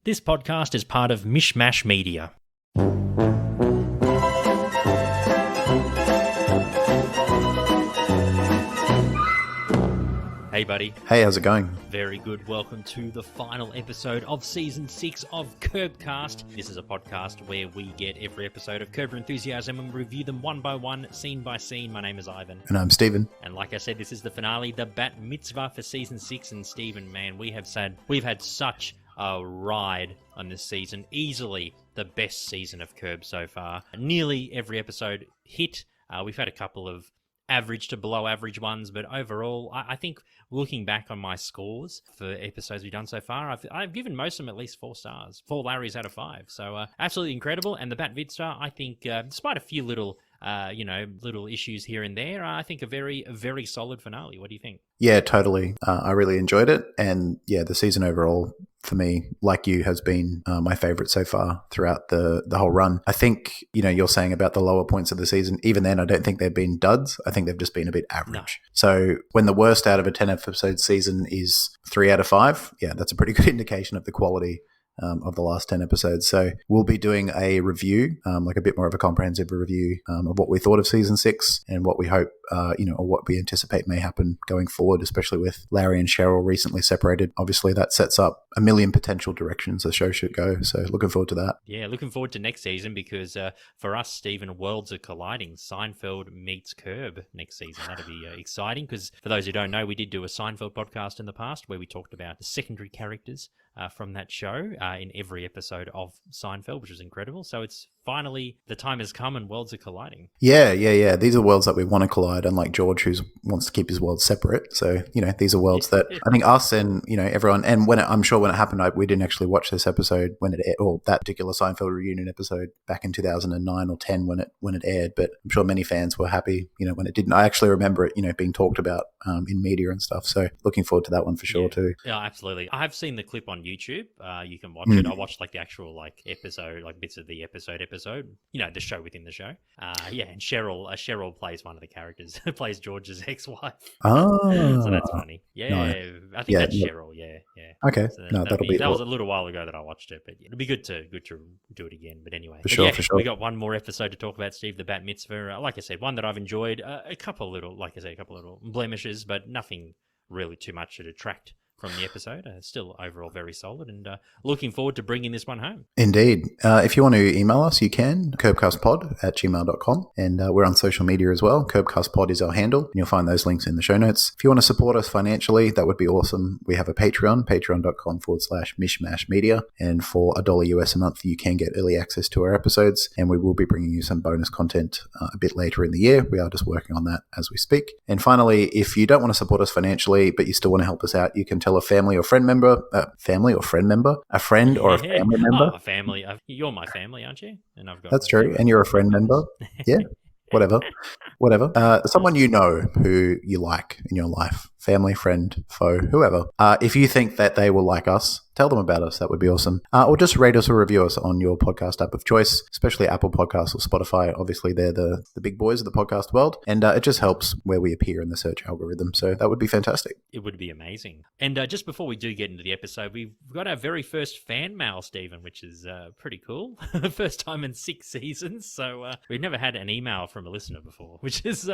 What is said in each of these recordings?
This podcast is part of Mishmash Media. Hey buddy. Hey, how's it going? Very good. Welcome to the final episode of Season 6 of Curbcast. This is a podcast where we get every episode of Curb Your Enthusiasm and review them one by one, scene by scene. My name is Ivan. And I'm Stephen. And like I said, this is the finale, the Bat Mitzvah for Season 6. And Stephen, man, we've had such a ride on this season. Easily the best season of Curb so far. Nearly every episode hit. We've had a couple of average to below average ones, but overall, I think looking back on my scores for episodes we've done so far, I've given most of them at least 4 stars, 4 Larrys out of 5. So absolutely incredible. And the Bat Mitzvah, I think, despite a few little issues here and there, I think a very solid finale. What do you think? Yeah, totally. I really enjoyed it. And yeah, the season overall for me, like you, has been my favorite so far throughout the whole run. I think, you're saying about the lower points of the season, even then, I don't think they've been duds. I think they've just been a bit average. No. So when the worst out of a 10 episode season is 3 out of 5, yeah, that's a pretty good indication of the quality of the last 10 episodes. So we'll be doing a review, like a bit more of a comprehensive review of what we thought of season 6 and what we hope, or what we anticipate may happen going forward, especially with Larry and Cheryl recently separated. Obviously, that sets up a million potential directions the show should go. So looking forward to that. Yeah, looking forward to next season because for us, Stephen, worlds are colliding. Seinfeld meets Curb next season. That'll be exciting because for those who don't know, we did do a Seinfeld podcast in the past where we talked about the secondary characters from that show in every episode of Seinfeld, which was incredible. So it's finally the time has come and worlds are colliding. Yeah. These are worlds that we want to collide, unlike George, who wants to keep his worlds separate. So, these are worlds that I think us and, everyone, and I'm sure when it happened, we didn't actually watch this episode when it aired, or that particular Seinfeld reunion episode back in 2009 or 10 when it aired, but I'm sure many fans were happy, when it didn't. I actually remember it, being talked about in media and stuff. So looking forward to that one for sure too. Yeah, absolutely. I have seen the clip on YouTube. You can watch it. I watched the actual episode, bits of the episode, the show within the show. And Cheryl plays one of the characters, plays George's ex-wife. Oh. So that's funny. Yeah, no. I think that's Cheryl. Yeah. Okay. So that was a little while ago that I watched it, but it'll be good to do it again. But anyway, for sure. We got one more episode to talk about, Steve, the Bat Mitzvah. Like I said, one that I've enjoyed. A couple little blemishes, but nothing really too much to detract from the episode. Still overall very solid, and looking forward to bringing this one home. Indeed. If you want to email us, you can, curbcastpod@gmail.com, and we're on social media as well. Curbcastpod is our handle, and you'll find those links in the show notes. If you want to support us financially, that would be awesome. We have a Patreon, patreon.com/mishmashmedia, and for $1 US a month, you can get early access to our episodes, and we will be bringing you some bonus content a bit later in the year. We are just working on that as we speak. And finally, if you don't want to support us financially, but you still want to help us out, you can tell a family or friend member, a friend or a family member. A family. You're my family, aren't you? And I've got. That's true. And you're a friend member. Yeah. Whatever. Someone who you like in your life, family, friend, foe, whoever. If you think that they will like us, tell them about us. That would be awesome. Or just rate us or review us on your podcast app of choice, especially Apple Podcasts or Spotify. Obviously, they're the big boys of the podcast world, and it just helps where we appear in the search algorithm. So that would be fantastic. It would be amazing. And just before we do get into the episode, we've got our very first fan mail, Stephen, which is pretty cool. First time in 6 seasons. So we've never had an email from a listener before, which is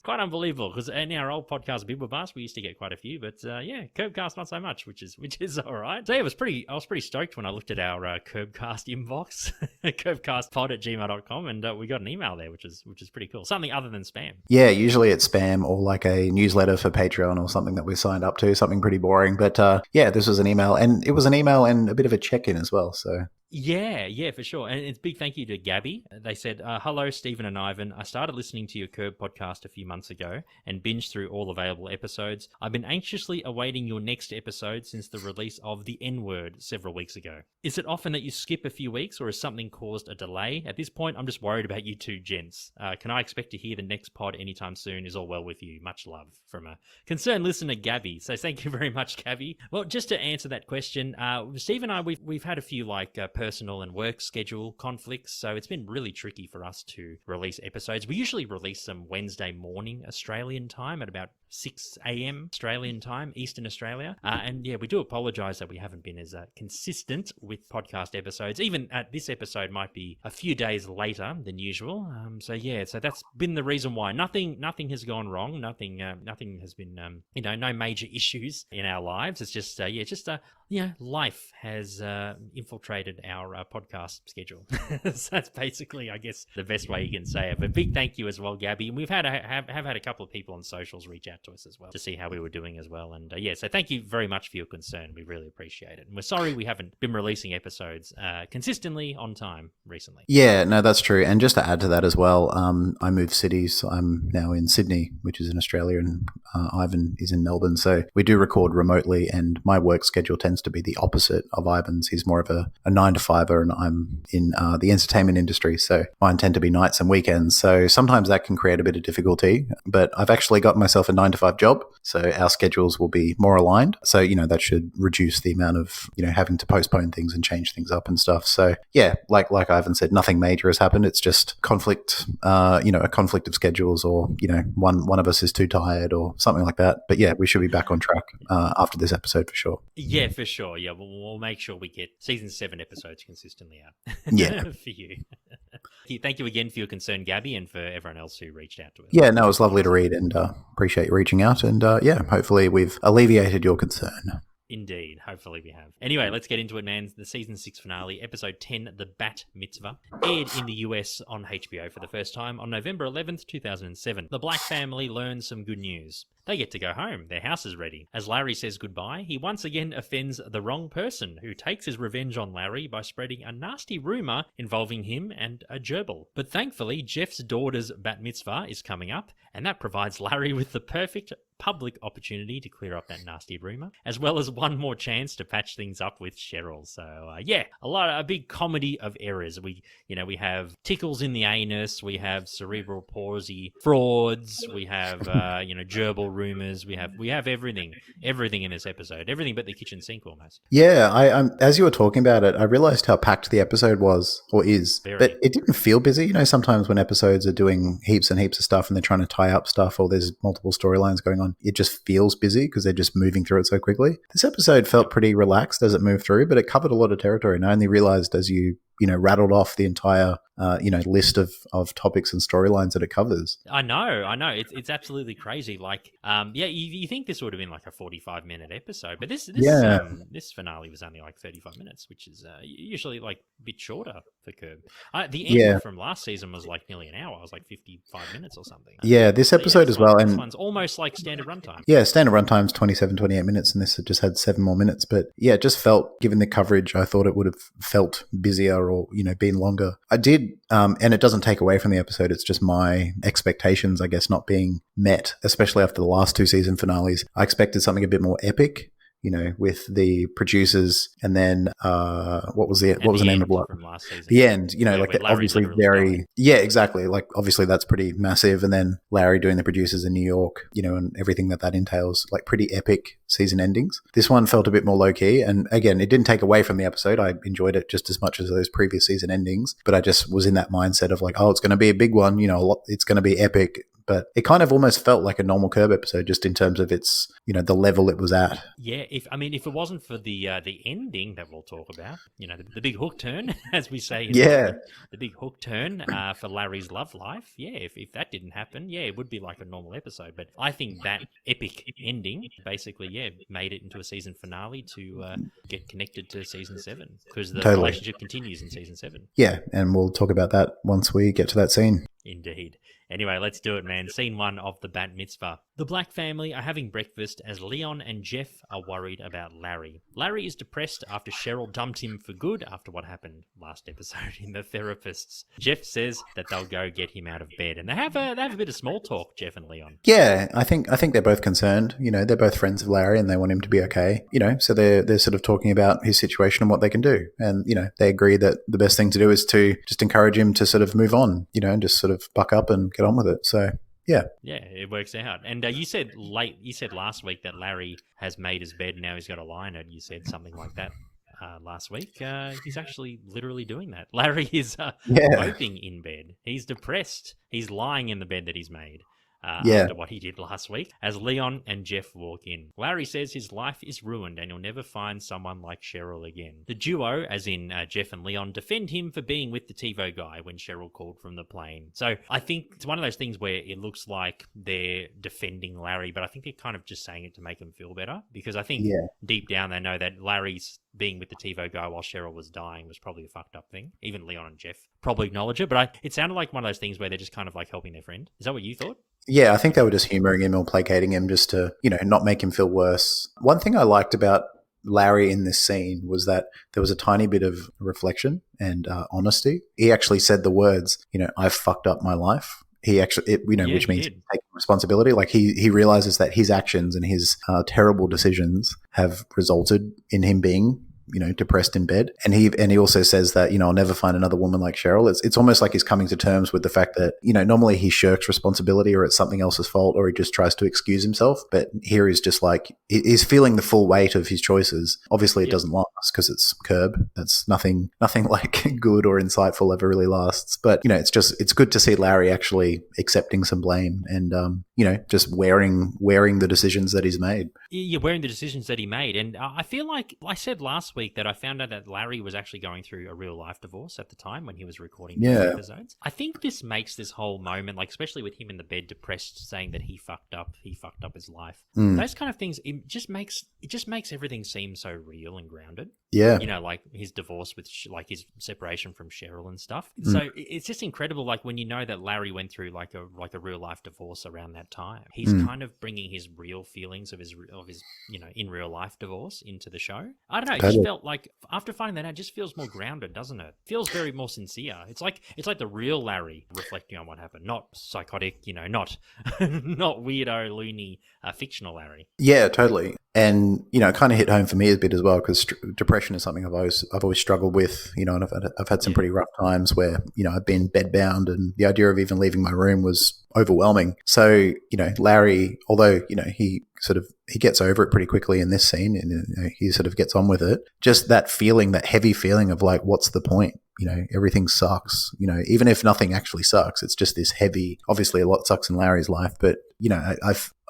quite unbelievable. Because in our old podcast, Bibba Bus, we used to get quite a few, but Curbcast not so much, which is all right. So I was pretty stoked when I looked at our Curbcast inbox, curbcastpod@gmail.com, and we got an email there, which is pretty cool. Something other than spam. Yeah, usually it's spam or like a newsletter for Patreon or something that we signed up to, something pretty boring. But this was an email, and it was an email and a bit of a check-in as well. So. Yeah, for sure. And it's big thank you to Gabby. They said, hello, Stephen and Ivan. I started listening to your Curb podcast a few months ago and binged through all available episodes. I've been anxiously awaiting your next episode since the release of The N-Word several weeks ago. Is it often that you skip a few weeks or has something caused a delay? At this point, I'm just worried about you two gents. Can I expect to hear the next pod anytime soon? Is all well with you? Much love from a concerned listener, Gabby. So thank you very much, Gabby. Well, just to answer that question, Steve and I, we've had a few personal and work schedule conflicts, so it's been really tricky for us to release episodes. We usually release them Wednesday morning Australian time at about 6 a.m. Australian time, Eastern Australia. And yeah, we do apologise that we haven't been as consistent with podcast episodes. Even this episode might be a few days later than usual. So that's been the reason why. Nothing has gone wrong. Nothing has been, no major issues in our lives. It's just, life has infiltrated our podcast schedule. So that's basically, I guess, the best way you can say it. But big thank you as well, Gabby. And we've had have had a couple of people on socials reach out to us as well to see how we were doing as well. And so thank you very much for your concern. We really appreciate it. And we're sorry we haven't been releasing episodes consistently on time recently. Yeah, no, that's true. And just to add to that as well, I moved cities. So I'm now in Sydney, which is in Australia, and Ivan is in Melbourne. So we do record remotely, and my work schedule tends to be the opposite of Ivan's. He's more of a 9-to-5er, and I'm in the entertainment industry. So mine tend to be nights and weekends. So sometimes that can create a bit of difficulty, but I've actually got myself a 9-to-5 job. So our schedules will be more aligned. So, that should reduce the amount of, having to postpone things and change things up and stuff. So yeah, like Ivan said, nothing major has happened. It's just conflict, a conflict of schedules, or, one of us is too tired or something like that. But yeah, we should be back on track after this episode for sure. Yeah, for sure. Yeah, we'll make sure we get season 7 episodes consistently out. Yeah. For you. Thank you again for your concern, Gabby, and for everyone else who reached out to us. Yeah, no, it was lovely to read, and appreciate you reaching out. And hopefully we've alleviated your concern. Indeed. Hopefully we have. Anyway, let's get into it, man. The season 6 finale, episode 10, The Bat Mitzvah, aired in the US on HBO for the first time on November 11th, 2007. The Black family learns some good news. They get to go home. Their house is ready. As Larry says goodbye, he once again offends the wrong person, who takes his revenge on Larry by spreading a nasty rumour involving him and a gerbil. But thankfully, Jeff's daughter's Bat Mitzvah is coming up, and that provides Larry with the perfect public opportunity to clear up that nasty rumour, as well as one more chance to patch things up with Cheryl. So a big comedy of errors. We have tickles in the anus, we have cerebral palsy frauds, we have gerbil rumors, we have everything in this episode, everything but the kitchen sink almost. Yeah, I as you were talking about it, I realized how packed the episode was, or is. Very. But it didn't feel busy. Sometimes when episodes are doing heaps and heaps of stuff and they're trying to tie up stuff, or there's multiple storylines going on, it just feels busy because they're just moving through it so quickly. This episode felt pretty relaxed as it moved through, but it covered a lot of territory, and I only realized as you rattled off the entire list of topics and storylines that it covers. I know. It's absolutely crazy. Like, you think this would have been like a 45-minute episode, but this finale was only like 35 minutes, which is usually like a bit shorter for Curb. The end from last season was like nearly an hour. It was like 55 minutes or something. Yeah, this episode as well. This one's almost like standard runtime. Yeah, standard runtime's 27, 28 minutes, and this just had 7 more minutes. But yeah, it just felt, given the coverage, I thought it would have felt busier or, been longer. I did, and it doesn't take away from the episode. It's just my expectations, I guess, not being met, especially after the last 2 season finales. I expected something a bit more epic, with the producers, and then what was the name of what? The end, obviously very, exactly. Like obviously that's pretty massive, and then Larry doing the producers in New York, and everything that entails, like pretty epic season endings. This one felt a bit more low key, and again, it didn't take away from the episode. I enjoyed it just as much as those previous season endings, but I just was in that mindset of like, oh, it's going to be a big one, it's going to be epic. But it kind of almost felt like a normal Curb episode, just in terms of its, the level it was at. Yeah, if it wasn't for the ending that we'll talk about, the big hook turn, as we say, the big hook turn for Larry's love life. Yeah, if that didn't happen, it would be like a normal episode. But I think that epic ending basically, made it into a season finale to get connected to season 7, because the relationship continues in season 7. Yeah, and we'll talk about that once we get to that scene. Indeed. Anyway, let's do it, man. Scene 1 of The Bat Mitzvah. The Black family are having breakfast as Leon and Jeff are worried about Larry. Larry is depressed after Cheryl dumped him for good after what happened last episode in The Therapists. Jeff says that they'll go get him out of bed, and they have a bit of small talk, Jeff and Leon. Yeah, I think they're both concerned. They're both friends of Larry, and they want him to be okay. So they're sort of talking about his situation and what they can do, and they agree that the best thing to do is to just encourage him to sort of move on, and just sort of buck up and get on with it. So yeah, it works out. And you said last week that Larry has made his bed and now he's got to lie in it. You said something like that. last week, he's actually literally doing that. Larry is moping in bed. He's depressed. He's lying in the bed that he's made. After what he did last week, as Leon and Jeff walk in. Larry says his life is ruined and he'll never find someone like Cheryl again. The duo, as in Jeff and Leon, defend him for being with the TiVo guy when Cheryl called from the plane. So I think it's one of those things where it looks like they're defending Larry, but I think they're kind of just saying it to make him feel better, because I think deep down they know that Larry's being with the TiVo guy while Cheryl was dying was probably a fucked up thing. Even Leon and Jeff probably acknowledge it, but it sounded like one of those things where they're just kind of like helping their friend. Is that what you thought? Yeah, I think they were just humoring him or placating him just to, not make him feel worse. One thing I liked about Larry in this scene was that there was a tiny bit of reflection and honesty. He actually said the words, I've fucked up my life. He actually, which means taking responsibility. Like he realizes that his actions and his terrible decisions have resulted in him being, depressed in bed. And he also says that, I'll never find another woman like Cheryl. It's almost like he's coming to terms with the fact that, normally he shirks responsibility or it's something else's fault or he just tries to excuse himself. But here he's just like, he's feeling the full weight of his choices. Obviously it doesn't last because it's Curb. That's nothing like good or insightful ever really lasts. But, it's good to see Larry actually accepting some blame and, just wearing the decisions that he's made. Yeah, wearing the decisions that he made. And I feel like I said last week that I found out that Larry was actually going through a real life divorce at the time when he was recording these episodes. I think this makes this whole moment, like especially with him in the bed depressed, saying that he fucked up his life. Those kind of things, it just makes everything seem so real and grounded. Yeah. Like his divorce with like his separation from Cheryl and stuff. So it's just incredible, like when you know that Larry went through like a real life divorce around that time. He's kind of bringing his real feelings of his in real life divorce into the show. I don't know, it just felt like after finding that out, it just feels more grounded, doesn't it? Feels very more sincere. It's like the real Larry reflecting on what happened, not psychotic, not weirdo, loony, fictional Larry. Yeah, totally. And it kind of hit home for me a bit as well, because depression is something I've always struggled with. And I've had some pretty rough times where I've been bedbound, and the idea of even leaving my room was overwhelming. So Larry, although he gets over it pretty quickly in this scene, and he sort of gets on with it. Just that feeling, that heavy feeling of like, what's the point? Everything sucks. Even if nothing actually sucks, it's just this heavy. Obviously, a lot sucks in Larry's life, but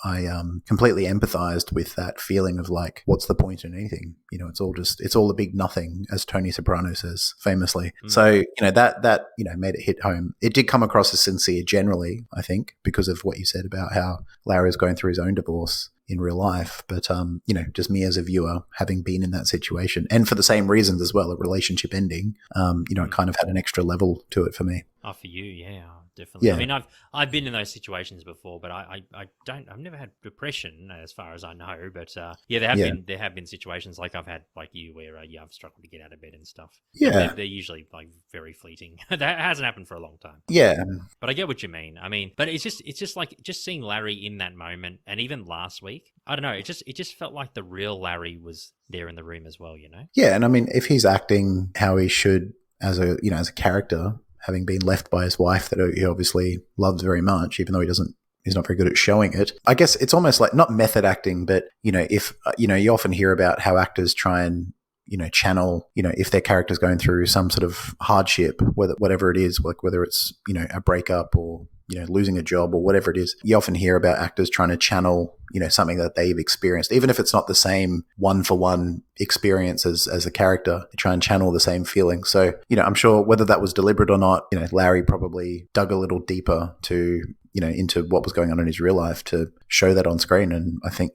I completely empathized with that feeling of like, what's the point in anything? It's all a big nothing, as Tony Soprano says famously. So that made it hit home. It did come across as sincere generally, I think, because of what you said about how Larry's going through his own divorce in real life, but just me as a viewer, having been in that situation, and for the same reasons as well, a relationship ending, it kind of had an extra level to it for me. Oh, for you, yeah, definitely. Yeah. I mean, I've been in those situations before, but I've never had depression as far as I know. But there have been situations like I've had, like you, where I've struggled to get out of bed and stuff. Yeah, they're usually like very fleeting. That hasn't happened for a long time. Yeah, but I get what you mean. I mean, but it's just like just seeing Larry in that moment, and even last week, I don't know. It just felt like the real Larry was there in the room as well. Yeah, and I mean, if he's acting how he should as a character, having been left by his wife that he obviously loves very much, even though he's not very good at showing it. I guess it's almost like not method acting, but if you often hear about how actors try and channel, if their character's going through some sort of hardship, whatever it is, like whether it's a breakup or losing a job or whatever it is, you often hear about actors trying to channel something that they've experienced, even if it's not the same one-for-one experience as a character. They try and channel the same feeling. So I'm sure whether that was deliberate or not, Larry probably dug a little deeper to into what was going on in his real life to show that on screen. And I think,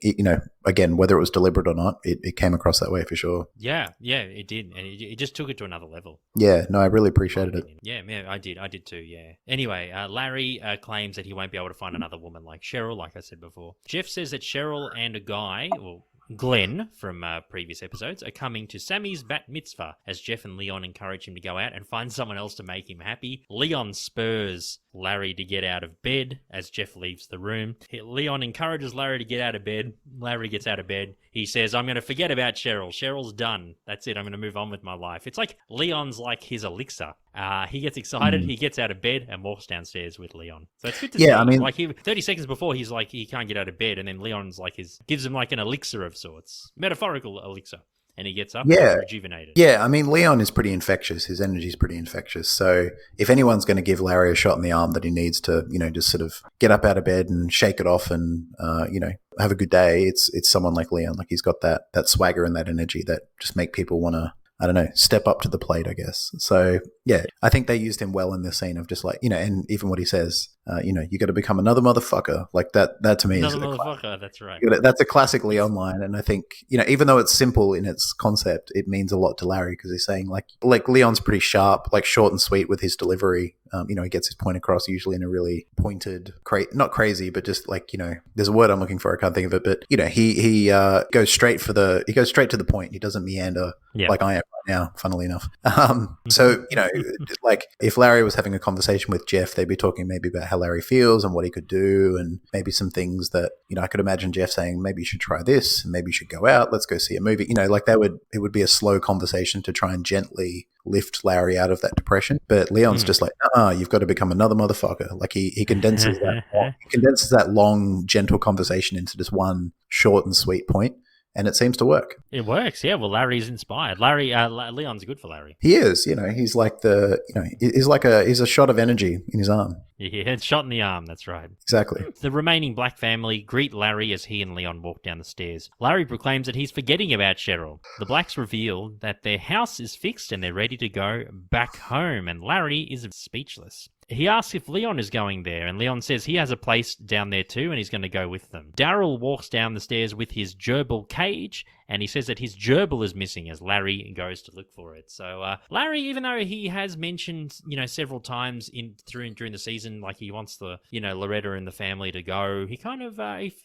again, whether it was deliberate or not, it came across that way for sure. Yeah, it did. And it just took it to another level. Yeah, no, I really appreciated it. Yeah, I did too, yeah. Anyway, Larry claims that he won't be able to find another woman like Cheryl, like I said before. Jeff says that Cheryl and a guy, well, Glenn from previous episodes, are coming to Sammy's Bat Mitzvah as Jeff and Leon encourage him to go out and find someone else to make him happy. Leon spurs Larry to get out of bed as Jeff leaves the room. Leon encourages Larry to get out of bed. Larry gets out of bed. He says, I'm going to forget about Cheryl. Cheryl's done. That's it. I'm going to move on with my life. It's like Leon's like his elixir. He gets excited. He gets out of bed and walks downstairs with Leon. So it's good to see. I mean, like 30 seconds before, he's like, he can't get out of bed. And then Leon's like, gives him like an elixir of sorts. Metaphorical elixir. and he gets up Yeah. rejuvenated. Yeah, I mean, Leon is pretty infectious. His energy is pretty infectious. So if anyone's going to give Larry a shot in the arm that he needs to, just sort of get up out of bed and shake it off and, have a good day, it's someone like Leon. Like he's got that swagger and that energy that just make people want to, I don't know, step up to the plate, I guess. So, yeah, I think they used him well in this scene of just like, and even what he says, you got to become another motherfucker. Like that to me is another motherfucker, that's right. That's a classic Leon line. And I think, even though it's simple in its concept, it means a lot to Larry because he's saying like Leon's pretty sharp, like short and sweet with his delivery. He gets his point across usually in a really pointed, not crazy, but just like, there's a word I'm looking for. I can't think of it, but he goes straight to the point. He doesn't meander like I am right now, funnily enough. So, like if Larry was having a conversation with Jeff, they'd be talking maybe about how Larry feels and what he could do. And maybe some things that, I could imagine Jeff saying, maybe you should try this. Maybe you should go out. Let's go see a movie. Like it would be a slow conversation to try and gently lift Larry out of that depression. But Leon's just like, you've got to become another motherfucker. Like he condenses that long, gentle conversation into just one short and sweet point. And it seems to work. It works, yeah. Well, Larry's inspired. Leon's good for Larry. He is, he's like he's a shot of energy in his arm. Yeah, it's shot in the arm, that's right. Exactly. The remaining Black family greet Larry as he and Leon walk down the stairs. Larry proclaims that he's forgetting about Cheryl. The Blacks reveal that their house is fixed and they're ready to go back home, and Larry is speechless. He asks if Leon is going there, and Leon says he has a place down there too, and he's going to go with them. Daryl walks down the stairs with his gerbil cage, and he says that his gerbil is missing as Larry goes to look for it. So Larry, even though he has mentioned, several times during the season, like he wants the, Loretta and the family to go, he kind of,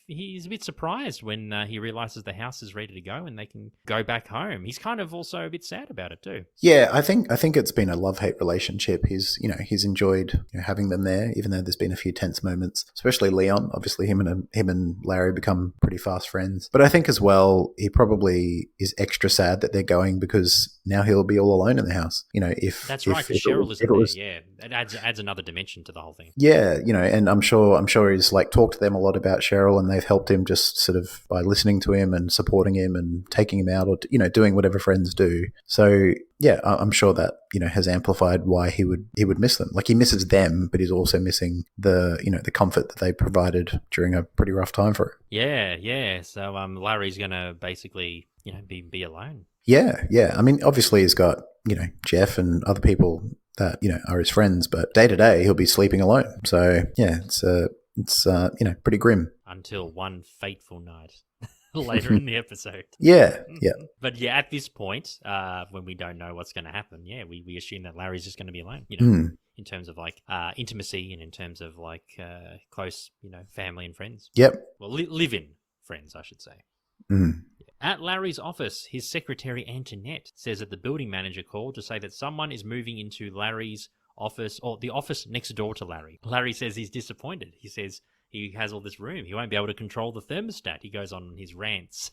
he's a bit surprised when he realizes the house is ready to go and they can go back home. He's kind of also a bit sad about it too. Yeah, I think it's been a love-hate relationship. He's enjoyed having them there, even though there's been a few tense moments, especially Leon. Obviously, him and Larry become pretty fast friends. But I think as well, he probably is extra sad that they're going because now he'll be all alone in the house. That's right, because Cheryl isn't there. Yeah, it adds another dimension to the whole thing. Yeah, and I'm sure he's like talked to them a lot about Cheryl, and they've helped him just sort of by listening to him and supporting him and taking him out, or doing whatever friends do. So yeah, I'm sure that has amplified why he would miss them. Like he misses them, but he's also missing the the comfort that they provided during a pretty rough time for him. Yeah. So Larry's gonna basically be alone. Yeah. I mean, obviously he's got Jeff and other people that are his friends, but day to day he'll be sleeping alone. So yeah, it's pretty grim until one fateful night. Later in the episode. Yeah. But yeah, at this point, when we don't know what's going to happen, we assume that Larry's just going to be alone, in terms of like intimacy and in terms of like close, family and friends. Yep. Well, live-in friends, I should say. Mm. At Larry's office, his secretary Antoinette says that the building manager called to say that someone is moving into Larry's office, or the office next door to Larry. Larry says he's disappointed. He says he has all this room. He won't be able to control the thermostat. He goes on his rants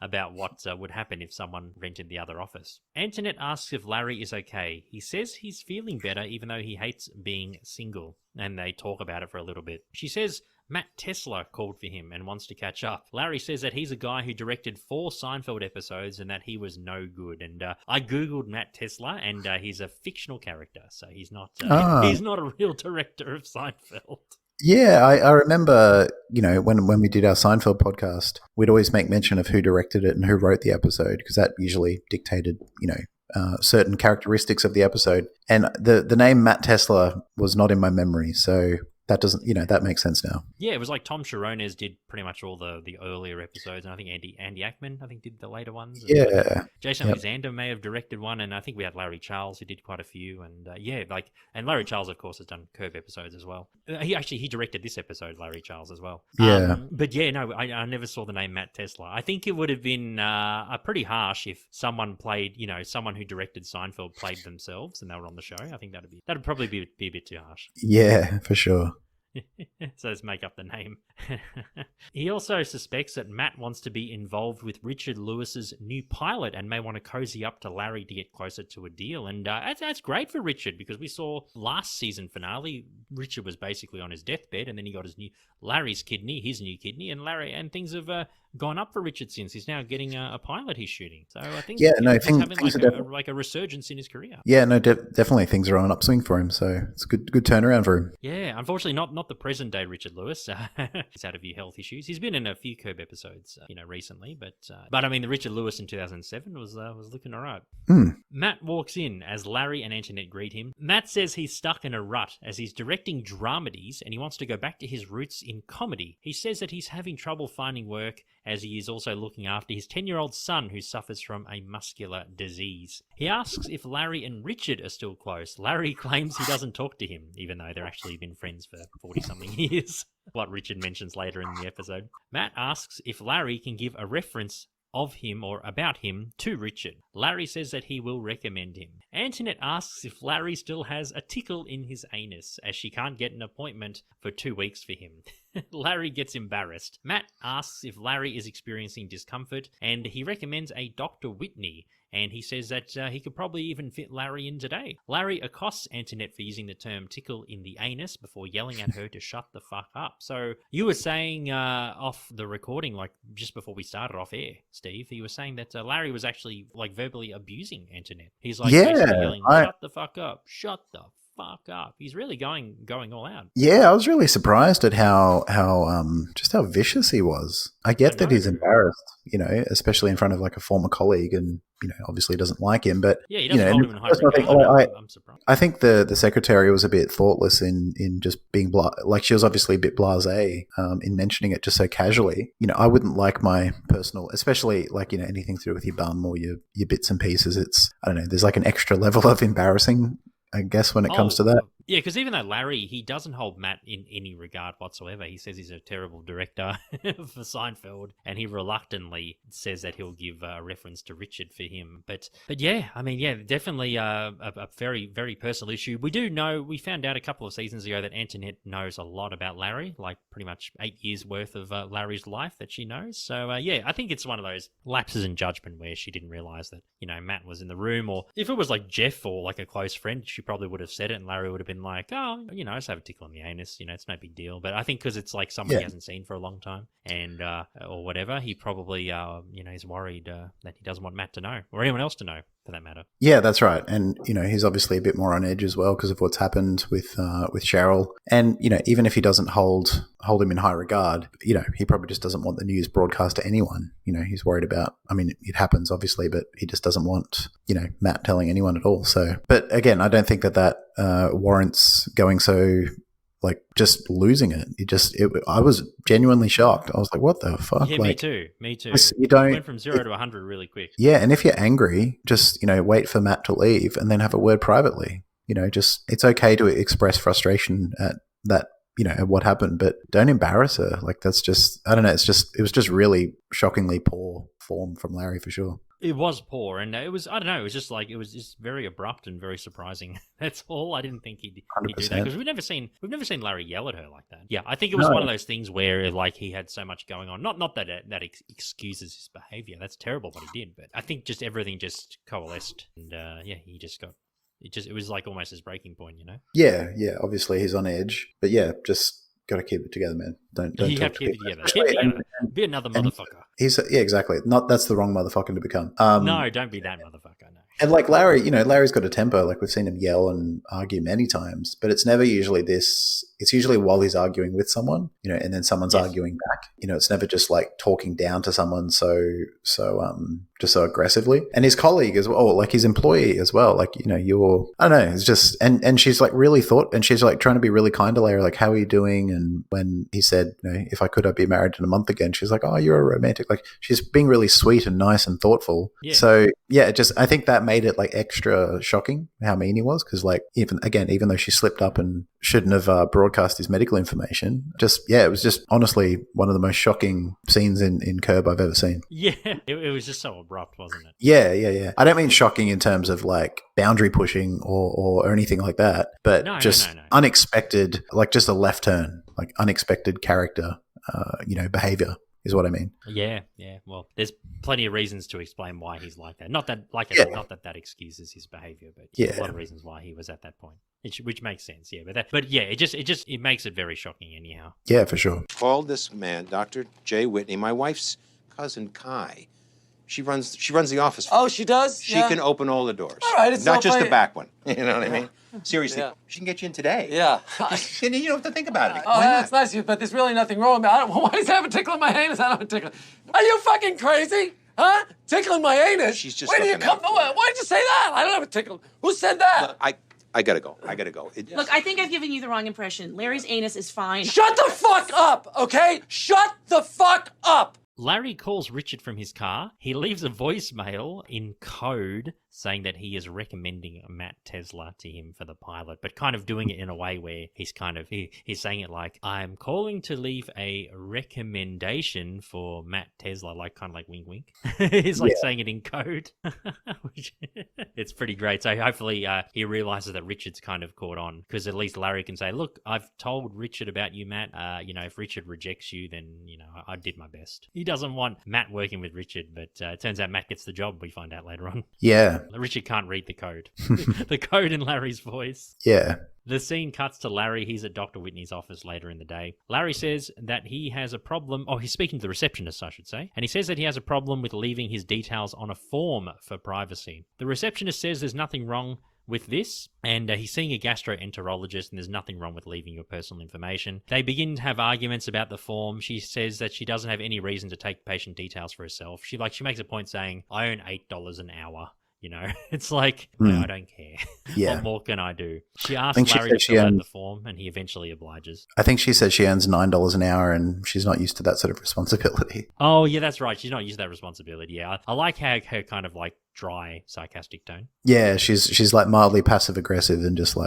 about what would happen if someone rented the other office. Antoinette asks if Larry is okay. He says he's feeling better even though he hates being single, and they talk about it for a little bit. She says Matt Tesler called for him and wants to catch up. Larry says that he's a guy who directed 4 Seinfeld episodes and that he was no good. And I googled Matt Tesler, and he's a fictional character, so he's not a real director of Seinfeld. Yeah, I remember, when we did our Seinfeld podcast, we'd always make mention of who directed it and who wrote the episode, because that usually dictated, certain characteristics of the episode. And the name Matt Tesler was not in my memory, so that doesn't, that makes sense now. Yeah, it was like Tom Sharones did pretty much all the earlier episodes, and I think Andy Ackman, did the later ones. Yeah. Jason Alexander may have directed one, and I think we had Larry Charles who did quite a few, and and Larry Charles, of course, has done Curb episodes as well. He directed this episode, Larry Charles, as well. Yeah. But yeah, no, I never saw the name Matt Tesler. I think it would have been pretty harsh if someone played, someone who directed Seinfeld played themselves and they were on the show. I think that'd probably be a bit too harsh. Yeah, for sure. So let's make up the name. He also suspects that Matt wants to be involved with Richard Lewis's new pilot and may want to cozy up to Larry to get closer to a deal. And that's great for Richard, because we saw last season finale, Richard was basically on his deathbed, and then he got his new Larry's kidney, his new kidney, and things have gone up for Richard since. He's now getting a pilot he's shooting. So I think things having like a resurgence in his career. Yeah, no, definitely things are on an upswing for him. So it's a good turnaround for him. Yeah, unfortunately, not the present day Richard Lewis. He's had a few health issues. He's been in a few Curb episodes, recently. But I mean, the Richard Lewis in 2007 was looking all right. Matt walks in as Larry and Antoinette greet him. Matt says he's stuck in a rut as he's directing dramedies and he wants to go back to his roots in comedy. He says that he's having trouble finding work as he is also looking after his 10-year-old son who suffers from a muscular disease. He asks if Larry and Richard are still close. Larry claims he doesn't talk to him, even though they've actually been friends for 40-something years. What Richard mentions later in the episode. Matt asks if Larry can give a reference of him or about him to Richard. Larry says that he will recommend him. Antoinette asks if Larry still has a tickle in his anus, as she can't get an appointment for 2 weeks for him. Larry gets embarrassed. Matt asks if Larry is experiencing discomfort, and he recommends a Dr. Whitney, and he says that he could probably even fit Larry in today. Larry accosts Antoinette for using the term tickle in the anus before yelling at her to shut the fuck up. So you were saying off the recording, like just before we started off air, Steve, he was saying that Larry was actually like verbally abusing Antoinette. He's like basically yelling, shut the fuck up, shut the fuck up. He's really going all out. Yeah, I was really surprised at how vicious he was. I get that he's embarrassed, especially in front of like a former colleague, and obviously doesn't like him. But yeah, he doesn't hold him in high regard. I'm surprised. I think the secretary was a bit thoughtless in just being like she was obviously a bit blasé in mentioning it just so casually. I wouldn't like my personal, especially like anything to do with your bum or your bits and pieces. It's, I don't know. There's like an extra level of embarrassing, I guess, when it comes to that. Yeah, because even though Larry, he doesn't hold Matt in any regard whatsoever. He says he's a terrible director for Seinfeld, and he reluctantly says that he'll give a reference to Richard for him. But yeah, I mean, yeah, definitely a very, very personal issue. We do know, we found out a couple of seasons ago that Antoinette knows a lot about Larry, like pretty much 8 years worth of Larry's life that she knows. So yeah, I think it's one of those lapses in judgment where she didn't realize that, Matt was in the room, or if it was like Jeff or like a close friend, she probably would have said it and Larry would have been like, oh, I just have a tickle in the anus, it's no big deal. But I think because it's like someone he hasn't seen for a long time and or whatever, he probably he's worried that he doesn't want Matt to know, or anyone else to know for that matter. Yeah, that's right. And he's obviously a bit more on edge as well because of what's happened with Cheryl. And even if he doesn't hold him in high regard, he probably just doesn't want the news broadcast to anyone. He's worried about, I mean, it happens obviously, but he just doesn't want Matt telling anyone at all. So, but again, I don't think that warrants going so, like, just losing it. I was genuinely shocked. I was like, what the fuck? Yeah, like, me too. You don't, it went from 0 to 100 really quick. Yeah, and if you're angry, just, wait for Matt to leave and then have a word privately. It's okay to express frustration at that, at what happened, but don't embarrass her. Like, that's just, I don't know, it was just really shockingly poor form from Larry for sure. It was poor, and it was, I don't know, it was just very abrupt and very surprising. That's all. I didn't think he'd do that, because we've never seen Larry yell at her like that. Yeah, I think it was one of those things where, like, he had so much going on. Not that excuses his behavior. That's terrible what he did, but I think just everything just coalesced, and he just got, it was like almost his breaking point, Yeah, obviously he's on edge, but yeah, just got to keep it together, man. Don't you have to keep it together. Keep it together. Be another motherfucker. Exactly. That's the wrong motherfucker to become. No, don't be that motherfucker. No. And like Larry, Larry's got a temper. Like, we've seen him yell and argue many times, but it's never usually this. It's usually while he's arguing with someone, and then someone's arguing back. It's never just like talking down to someone just so aggressively. And his colleague as well, or like his employee as well. Like, I don't know. It's just, and she's like really and she's like trying to be really kind to Larry, like, how are you doing? And when he said, if I could, I'd be married in a month again. She's like, oh, you're a romantic. Like, she's being really sweet and nice and thoughtful. Yeah. So yeah, I think that made it like extra shocking how mean he was. Cause like, even though she slipped up and shouldn't have broadcast his medical information, it was just honestly one of the most shocking scenes in Curb I've ever seen. Yeah. It was just so abrupt, wasn't it? Yeah. I don't mean shocking in terms of like boundary pushing or anything like that, but no. Unexpected, like just a left turn, like unexpected character, behavior is what I mean. Yeah. Well, there's plenty of reasons to explain why he's like that. Not that, like I said, not that excuses his behavior, but a lot of reasons why he was at that point, which makes sense. Yeah, it makes it very shocking anyhow. Yeah, for sure. Called this man, Dr. Jay Whitney, my wife's cousin Kai. She runs the office. Oh, she does? She can open all the doors. All right, it's not just funny. the back one. You know what I mean? Seriously, Yeah. she can get you in today. Yeah. And you don't have to think about it. Oh, Why that's not? nice, but there's really nothing wrong with it. Why does it have a tickle in my anus? I don't have a tickle. Are you fucking crazy? Huh? Tickling my anus? She's just Where do you looking come out from? for you. Why did you say that? I don't have a tickle. Who said that? Look, I gotta go. Look, I think I've given you the wrong impression. Larry's anus is fine. Shut the fuck up, okay? Shut the fuck up! Larry calls Richard from his car. He leaves a voicemail in code saying that he is recommending Matt Tesla to him for the pilot, but kind of doing it in a way where he's he's saying it like, I'm calling to leave a recommendation for Matt Tesla, like kind of like wink wink. He's like saying it in code. It's pretty great. So hopefully he realizes that Richard's kind of caught on, because at least Larry can say, look, I've told Richard about you, Matt. If Richard rejects you, then, I did my best. He doesn't want Matt working with Richard, but it turns out Matt gets the job, we find out later on. Yeah. Richard can't read the code. The code in Larry's voice. Yeah. The scene cuts to Larry. He's at Dr. Whitney's office later in the day. Larry says that he has a problem. Oh, he's speaking to the receptionist, I should say. And he says that he has a problem with leaving his details on a form for privacy. The receptionist says there's nothing wrong with this, and he's seeing a gastroenterologist, and there's nothing wrong with leaving your personal information. They begin to have arguments about the form. She says that she doesn't have any reason to take patient details for herself. She makes a point saying, I earn $8 an hour. It's like, no, I don't care. Yeah. What more can I do? She asks Larry to fill out the form, and he eventually obliges. I think she said she earns $9 an hour, and she's not used to that sort of responsibility. Oh, yeah, that's right. She's not used to that responsibility. Yeah, I like her kind of like dry, sarcastic tone. Yeah, she's like mildly passive aggressive and just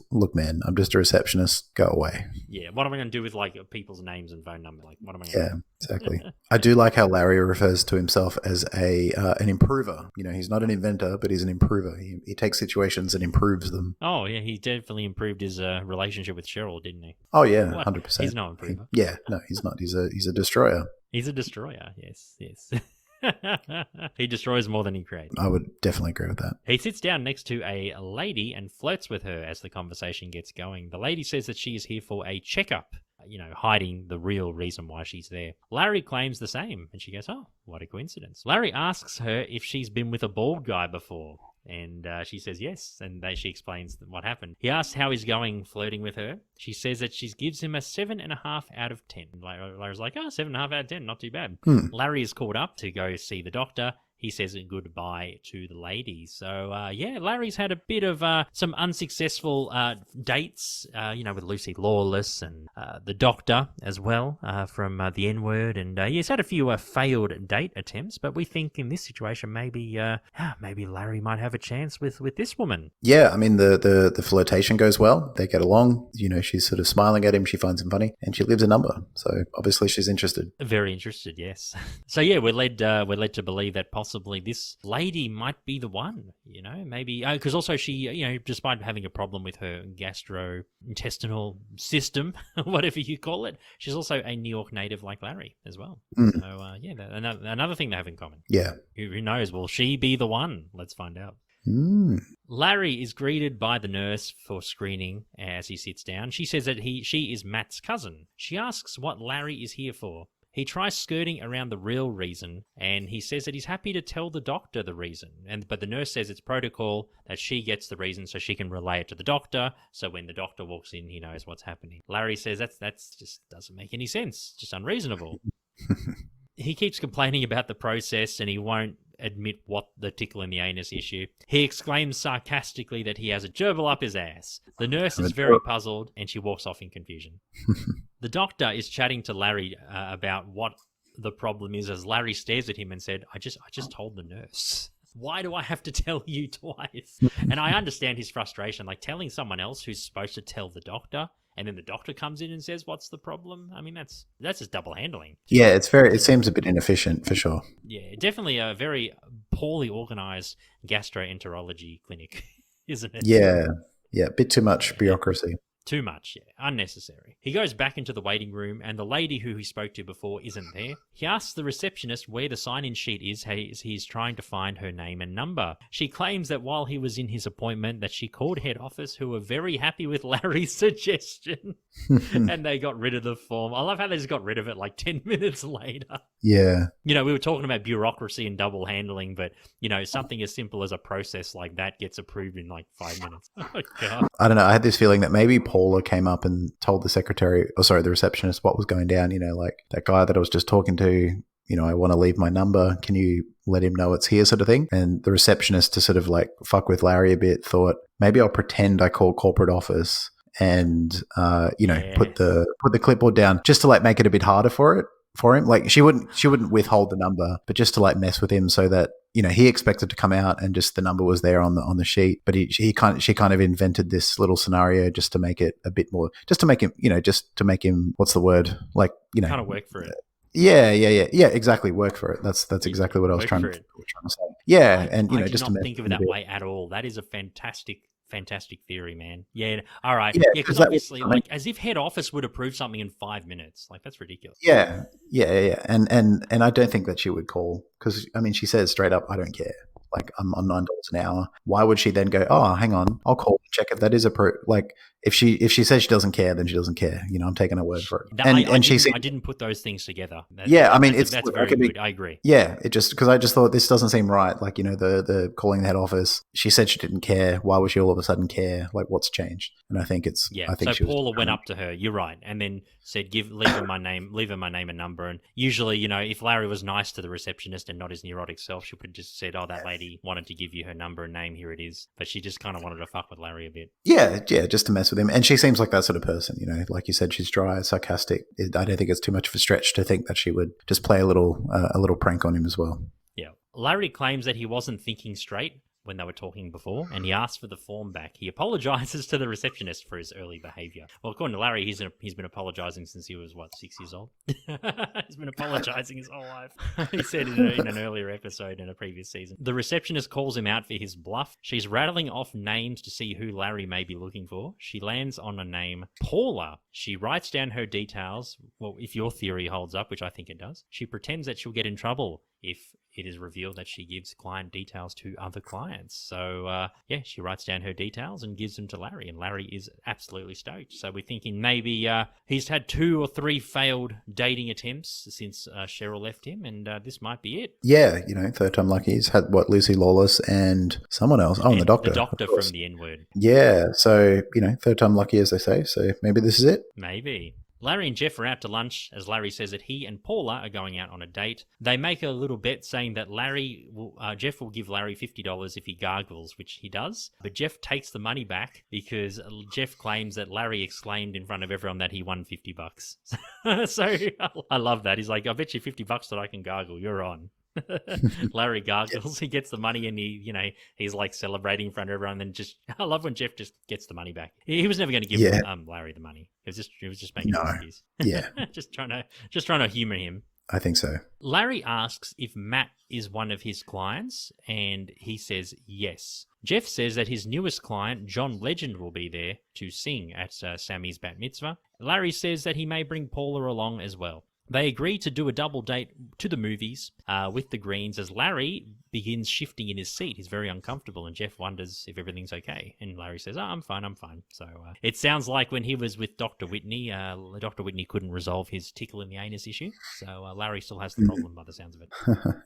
look, man, I'm just a receptionist. Go away. Yeah, what am I going to do with like people's names and phone numbers? Like, what am I going to do? Exactly. I do like how Larry refers to himself as an improver. He's not an inventor, but he's an improver. He takes situations and improves them. Oh, yeah, he definitely improved his relationship with Cheryl, didn't he? Oh, yeah, What? 100%. He's no improver. Yeah, no, he's not. He's a destroyer. He's a destroyer, yes. He destroys more than he creates. I would definitely agree with that. He sits down next to a lady and flirts with her as the conversation gets going. The lady says that she is here for a checkup, hiding the real reason why she's there. Larry claims the same, and she goes, oh, what a coincidence. Larry asks her if she's been with a bald guy before. And she says yes, and she explains what happened. He asks how he's going flirting with her. She says that she gives him a 7.5 out of 10. Larry's like, 7.5 out of 10, not too bad. Larry is called up to go see the doctor. He says goodbye to the lady. So, Larry's had a bit of some unsuccessful dates, with Lucy Lawless and the doctor as well from the N-word. And he's had a few failed date attempts, but we think in this situation maybe Larry might have a chance with this woman. Yeah, I mean, the flirtation goes well. They get along. She's sort of smiling at him. She finds him funny, and she leaves a number. So obviously she's interested. Very interested, yes. So yeah, we're led to believe that possibly this lady might be the one, maybe because also she, despite having a problem with her gastrointestinal system, whatever you call it, she's also a New York native like Larry as well. So another thing they have in common. Yeah. Who knows? Will she be the one? Let's find out. Larry is greeted by the nurse for screening as he sits down. She says that she is Matt's cousin. She asks what Larry is here for. He tries skirting around the real reason, and he says that he's happy to tell the doctor the reason. But the nurse says it's protocol that she gets the reason so she can relay it to the doctor, so when the doctor walks in, he knows what's happening. Larry says that's just doesn't make any sense, just unreasonable. He keeps complaining about the process, and he won't admit what the tickle in the anus issue. He exclaims sarcastically that he has a gerbil up his ass. The nurse is very puzzled, and she walks off in confusion. The doctor is chatting to Larry about what the problem is as Larry stares at him and said, I just told the nurse. Why do I have to tell you twice? And I understand his frustration, like telling someone else who's supposed to tell the doctor, and then the doctor comes in and says, what's the problem? I mean, that's just double handling. Yeah, it seems a bit inefficient for sure. Yeah, definitely a very poorly organized gastroenterology clinic, isn't it? Yeah, a bit too much bureaucracy. Too much, yeah. Unnecessary. He goes back into the waiting room, and the lady who he spoke to before isn't there. He asks the receptionist where the sign-in sheet is. He's trying to find her name and number. She claims that while he was in his appointment, that she called head office, who were very happy with Larry's suggestion, and they got rid of the form. I love how they just got rid of it like 10 minutes later. Yeah. You know, we were talking about bureaucracy and double handling, but, you know, something as simple as a process like that gets approved in like 5 minutes. Oh, God. I don't know. I had this feeling that maybe Paula came up and told the the receptionist what was going down. You know, like that guy that I was just talking to, you know, I want to leave my number. Can you let him know it's here, sort of thing? And the receptionist, to sort of like fuck with Larry a bit, thought maybe I'll pretend I call corporate office and, put the clipboard down just to like make it a bit harder for him. Like she wouldn't withhold the number, but just to like mess with him so that, you know, he expected to come out and just the number was there on the sheet. But she kind of invented this little scenario just to make it a bit more, just to make him, what's the word? Like, you know, Kind of work for it. Yeah, exactly. Work for it. That's exactly what I was trying to say. Yeah, and you know, I did just not to think of it that way at all. That is a fantastic theory, man. Yeah. All right. Yeah, Yeah, because because that obviously, was- I mean- like, as if head office would approve something in 5 minutes. Like, that's ridiculous. Yeah. And I don't think that she would call because I mean she says straight up, I don't care. Like I'm on $9 an hour. Why would she then go? Oh, hang on, I'll call and check if that is like if she says she doesn't care, then she doesn't care. You know, I'm taking her word for it. I didn't put those things together. That's very good. I agree. Yeah, it just because I just thought this doesn't seem right. Like, you know, the calling the head office. She said she didn't care. Why would she all of a sudden care? Like, what's changed? And I think it's Yeah. I think So Paula went up to her. You're right, and then said, leave her my name and number. And usually, you know, if Larry was nice to the receptionist and not his neurotic self, she would have just said, "Oh, that lady wanted to give you her number and name. Here it is." But she just kind of wanted to fuck with Larry a bit. Yeah, just to mess with him. And she seems like that sort of person, you know, like you said, she's dry, sarcastic. I don't think it's too much of a stretch to think that she would just play a little prank on him as well. Yeah. Larry claims that he wasn't thinking straight when they were talking before, and he asked for the form back. He apologizes to the receptionist for his early behavior. Well, according to Larry, he's been apologizing since he was, 6 years old? He's been apologizing his whole life. He said in an earlier episode in a previous season. The receptionist calls him out for his bluff. She's rattling off names to see who Larry may be looking for. She lands on a name, Paula. She writes down her details. Well, if your theory holds up, which I think it does, she pretends that she'll get in trouble if it is revealed that she gives client details to other clients. So, she writes down her details and gives them to Larry, and Larry is absolutely stoked. So we're thinking maybe he's had 2 or 3 failed dating attempts since Cheryl left him, and this might be it. Yeah, you know, third time lucky. He's had, Lucy Lawless and someone else. Oh, and the doctor. The doctor from the N-word. Yeah, so, you know, third time lucky, as they say. So maybe this is it. Maybe. Larry and Jeff are out to lunch as Larry says that he and Paula are going out on a date. They make a little bet saying that Jeff will give Larry $50 if he gargles, which he does. But Jeff takes the money back because Jeff claims that Larry exclaimed in front of everyone that he won $50. So I love that. He's like, I bet you $50 that I can gargle. You're on. Larry gargles, he gets the money, and he's like celebrating in front of everyone. And just, I love when Jeff just gets the money back. He was never going to give Larry the money. He was just making an excuse. Yeah, just trying to humor him. I think so. Larry asks if Matt is one of his clients, and he says yes. Jeff says that his newest client, John Legend, will be there to sing at Sammy's Bat Mitzvah. Larry says that he may bring Paula along as well. They agree to do a double date to the movies with the Greens as Larry begins shifting in his seat. He's very uncomfortable, and Jeff wonders if everything's okay. And Larry says, I'm fine. So it sounds like when he was with Dr. Whitney, Dr. Whitney couldn't resolve his tickle in the anus issue. So Larry still has the problem by the sounds of it.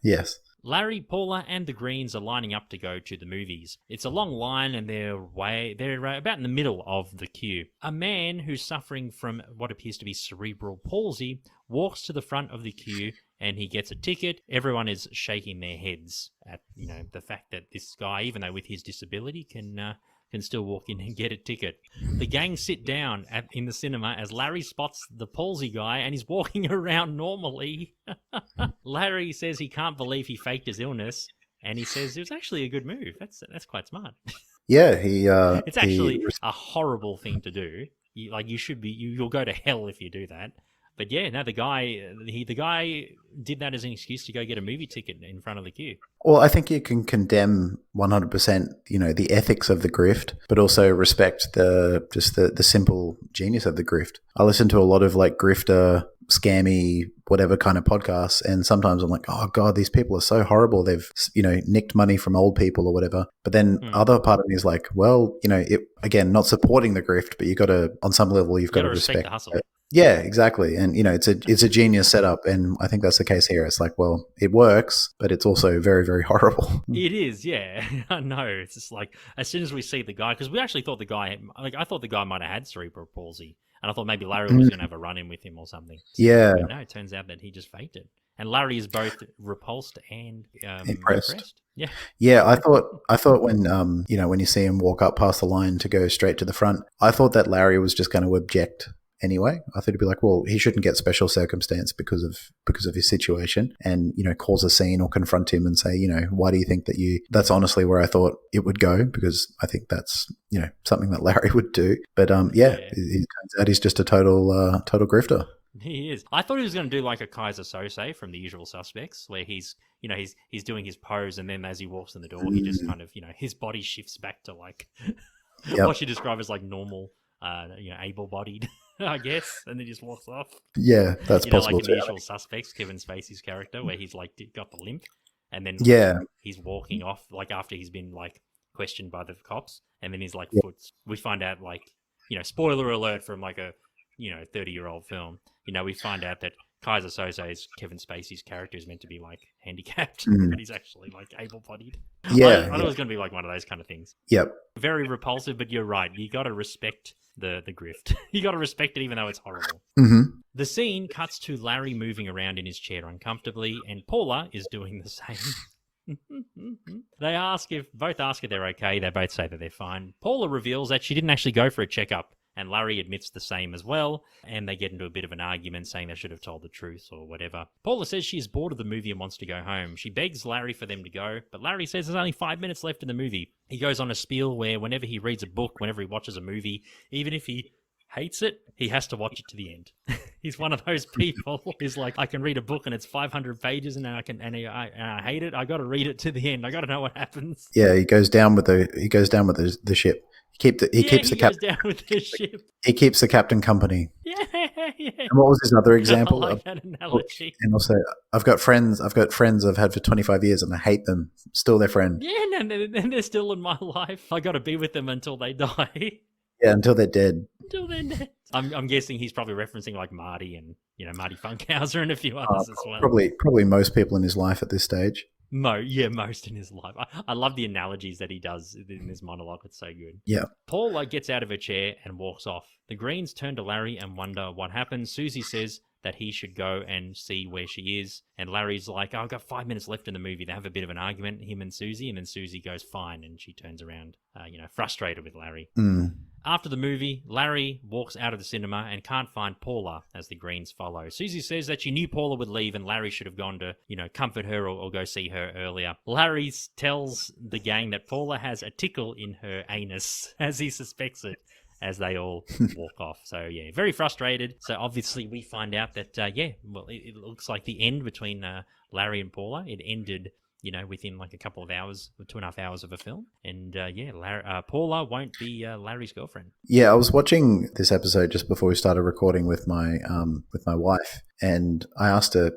Yes. Larry, Paula, and the Greens are lining up to go to the movies. It's a long line, and they're about in the middle of the queue. A man who's suffering from what appears to be cerebral palsy walks to the front of the queue, and he gets a ticket. Everyone is shaking their heads at the fact that this guy, even though with his disability, can still walk in and get a ticket. The gang sit down in the cinema as Larry spots the palsy guy and he's walking around normally. Larry says he can't believe he faked his illness, and he says it was actually a good move. That's quite smart. Yeah, it's actually a horrible thing to do. You'll go to hell if you do that. But yeah, no, the guy did that as an excuse to go get a movie ticket in front of the queue. Well, I think you can condemn 100%, the ethics of the grift, but also respect the simple genius of the grift. I listen to a lot of like grifter, scammy, whatever kind of podcasts, and sometimes I'm like, oh God, these people are so horrible. They've, nicked money from old people or whatever. But then other part of me is like, well, again, not supporting the grift, but you got to, on some level, you've got to respect the hustle. it. Yeah, exactly. And, it's a genius setup. And I think that's the case here. It's like, well, it works, but it's also very, very horrible. It is, yeah. I know. It's just like, as soon as we see the guy, because we actually thought I thought the guy might have had cerebral palsy. And I thought maybe Larry was going to have a run-in with him or something. Yeah. But no, it turns out that he just faked it. And Larry is both repulsed and impressed. Yeah. Yeah, I thought when when you see him walk up past the line to go straight to the front, I thought that Larry was just going to object anyway. I thought he'd be like, well, he shouldn't get special circumstance because of his situation, and cause a scene or confront him and say, why do you think that that's honestly where I thought it would go, because I think that's something that Larry would do. But it turns out he's just a total grifter. He is. I thought he was going to do like a Kaiser Sose from The Usual Suspects, where he's doing his pose, and then as he walks in the door, he just kind of, his body shifts back to like what you describe as like normal, able-bodied, I guess, and then just walks off. Yeah, that's possible. Like in The Usual Suspects, Kevin Spacey's character, where he's like got the limp, and then he's walking off like after he's been like questioned by the cops, and then he's like foots. We find out like, spoiler alert from like a 30-year-old film. We find out that Kaiser Soze's Kevin Spacey's character is meant to be like handicapped, but he's actually like able-bodied. Yeah, I thought it was going to be like one of those kind of things. Yep. Very repulsive, but you're right. You got to respect the grift. You got to respect it, even though it's horrible. Mm-hmm. The scene cuts to Larry moving around in his chair uncomfortably, and Paula is doing the same. Both ask if they're okay. They both say that they're fine. Paula reveals that she didn't actually go for a checkup, and Larry admits the same as well, and they get into a bit of an argument saying they should have told the truth or whatever. Paula says she is bored of the movie and wants to go home. She begs Larry for them to go, but Larry says there's only 5 minutes left in the movie. He goes on a spiel where whenever he reads a book, whenever he watches a movie, even if he hates it, he has to watch it to the end. He's one of those people who's like, I can read a book and it's 500 pages and I hate it. I got to read it to the end. I got to know what happens. Yeah, he goes down with the ship. He keeps the captain company. Yeah. And what was his other example? I like that analogy. And also, I've got friends I've had for 25 years and I hate them. Still their friend. Yeah, and they're still in my life. I got to be with them until they die. Yeah, until they're dead. I'm guessing he's probably referencing like Marty and Marty Funkhauser and a few others as well. Probably most people in his life at this stage. Most in his life. I love the analogies that he does in this monologue. It's so good. Yeah. Paula gets out of her chair and walks off. The Greens turn to Larry and wonder what happened. Susie says that he should go and see where she is. And Larry's like, I've got 5 minutes left in the movie. They have a bit of an argument, him and Susie. And then Susie goes, fine. And she turns around, frustrated with Larry. After the movie, Larry walks out of the cinema and can't find Paula as the Greens follow. Susie says that she knew Paula would leave and Larry should have gone to, comfort her or go see her earlier. Larry tells the gang that Paula has a tickle in her anus, as he suspects it, as they all walk off. So, yeah, very frustrated. So, obviously, we find out that, it looks like the end between Larry and Paula. It ended, within like a couple of hours, 2.5 hours of a film. And, Paula won't be Larry's girlfriend. Yeah, I was watching this episode just before we started recording with my wife. And I asked her,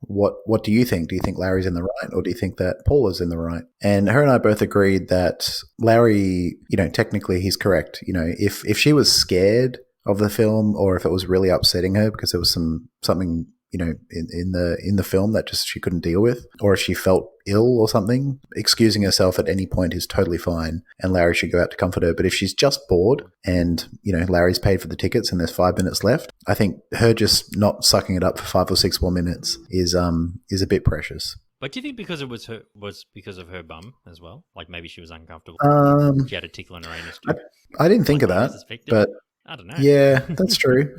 what do you think? Do you think Larry's in the right, or do you think that Paula's in the right? And her and I both agreed that Larry, technically he's correct. If she was scared of the film, or if it was really upsetting her because there was something in the film that just she couldn't deal with, or if she felt ill or something, excusing herself at any point is totally fine, and Larry should go out to comfort her. But if she's just bored and, Larry's paid for the tickets and there's 5 minutes left, I think her just not sucking it up for 5 or 6 more minutes is a bit precious. But do you think because it was because of her bum as well? Like maybe she was uncomfortable. She had a tickle in her anus too. I didn't think of that, but I don't know. Yeah, that's true.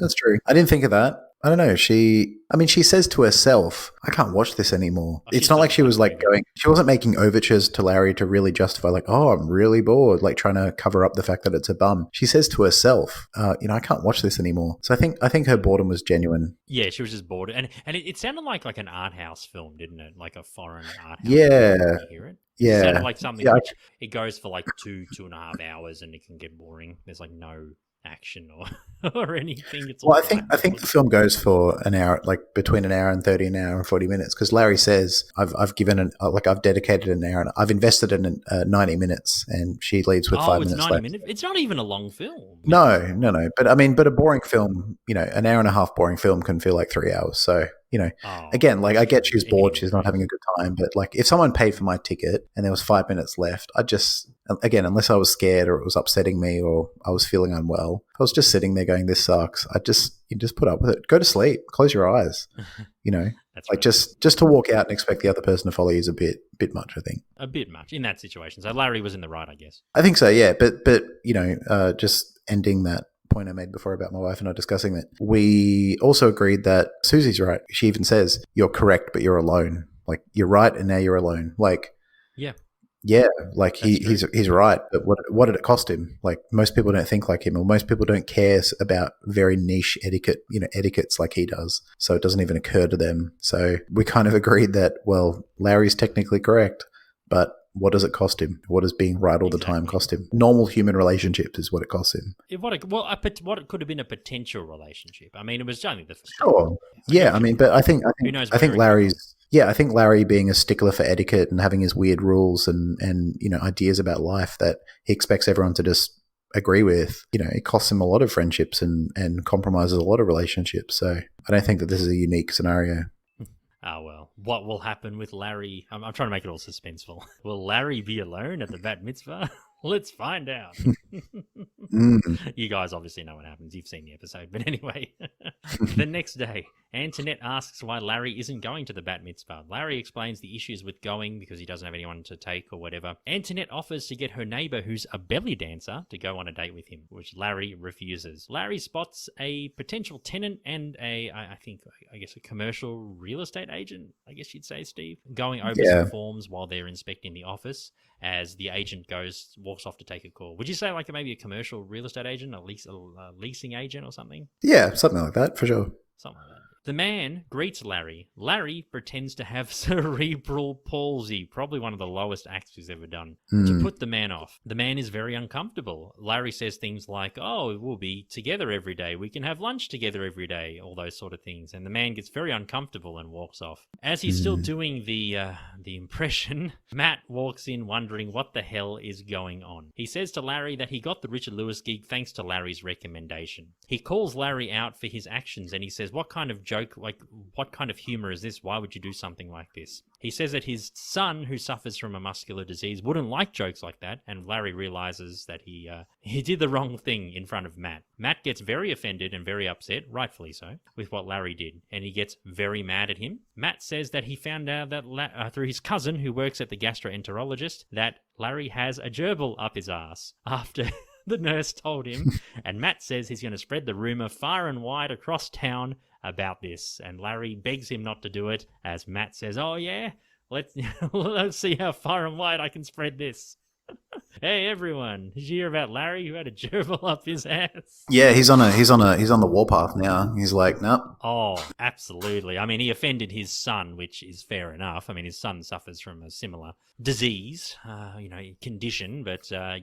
I didn't think of that. I don't know. She says to herself, I can't watch this anymore. It's not like she was like she wasn't making overtures to Larry to really justify like, oh, I'm really bored, like trying to cover up the fact that it's a bum. She says to herself, I can't watch this anymore. So I think her boredom was genuine. Yeah, she was just bored. And it sounded like an art house film, didn't it? Like a foreign art house Yeah. film. Did you hear it? Yeah. It sounded like something which it goes for like 2.5 hours and it can get boring. There's like no action or anything. It's all I think the film goes for an hour, like between an hour and 30, an hour and 40 minutes. Because Larry says, I've dedicated an hour and I've invested in 90 minutes, and she leaves with 5 minutes 90 left. minutes. It's not even a long film. No. But a boring film, an hour and a half boring film can feel like 3 hours. So, again, like I get she's bored, she's not having a good time, but like if someone paid for my ticket and there was 5 minutes left, I'd just, again, unless I was scared or it was upsetting me or I was feeling unwell, I was just sitting there going, this sucks. You just put up with it. Go to sleep. Close your eyes. That's like just to walk out and expect the other person to follow you is a bit much, I think. A bit much in that situation. So Larry was in the right, I guess. I think so, yeah. But just ending that point I made before about my wife and I discussing that, we also agreed that Susie's right. She even says, you're correct, but you're alone. Like, you're right, and now you're alone. Like, yeah, like he's right. But what did it cost him? Like, most people don't think like him, or most people don't care about very niche etiquettes like he does. So it doesn't even occur to them. So we kind of agreed that, well, Larry's technically correct, but what does it cost him? What does being right all the time cost him? Normal human relationships is what it costs him. What it could have been a potential relationship. I mean, it was only the first. Sure. Yeah, I mean, but I think Larry's. Yeah, I think Larry being a stickler for etiquette and having his weird rules and ideas about life that he expects everyone to just agree with, it costs him a lot of friendships and compromises a lot of relationships. So I don't think that this is a unique scenario. Oh, well, what will happen with Larry? I'm trying to make it all suspenseful. Will Larry be alone at the Bat Mitzvah? Let's find out. You guys obviously know what happens. You've seen the episode. But anyway, the next day, Antoinette asks why Larry isn't going to the Bat Mitzvah. Larry explains the issues with going because he doesn't have anyone to take or whatever. Antoinette offers to get her neighbor, who's a belly dancer, to go on a date with him, which Larry refuses. Larry spots a potential tenant and I guess a commercial real estate agent, I guess you'd say, Steve, going over some forms while they're inspecting the office as the agent walks off to take a call. Would you say like maybe a commercial real estate agent, a leasing agent or something? Yeah, something like that, for sure. Something like that. The man greets Larry. Larry pretends to have cerebral palsy, probably one of the lowest acts he's ever done, to put the man off. The man is very uncomfortable. Larry says things like, oh, we'll be together every day. We can have lunch together every day, all those sort of things. And the man gets very uncomfortable and walks off. As he's still doing the impression, Matt walks in wondering what the hell is going on. He says to Larry that he got the Richard Lewis gig thanks to Larry's recommendation. He calls Larry out for his actions and he says, what kind of joke, like what kind of humor is this? Why would you do something like this? He says that his son, who suffers from a muscular disease, wouldn't like jokes like that, and Larry realizes that he did the wrong thing in front of Matt. Matt gets very offended and very upset, rightfully so, with what Larry did, and he gets very mad at him. Matt says that he found out that through his cousin, who works at the gastroenterologist, that Larry has a gerbil up his ass after the nurse told him, and Matt says he's going to spread the rumor far and wide across town about this, and Larry begs him not to do it, as Matt says, oh yeah, let's see how far and wide I can spread this. Hey everyone, did you hear about Larry who had a gerbil up his ass? Yeah, he's on the warpath now. He's like, nope. Oh, absolutely. I mean, he offended his son, which is fair enough. I mean, his son suffers from a similar disease, condition, but I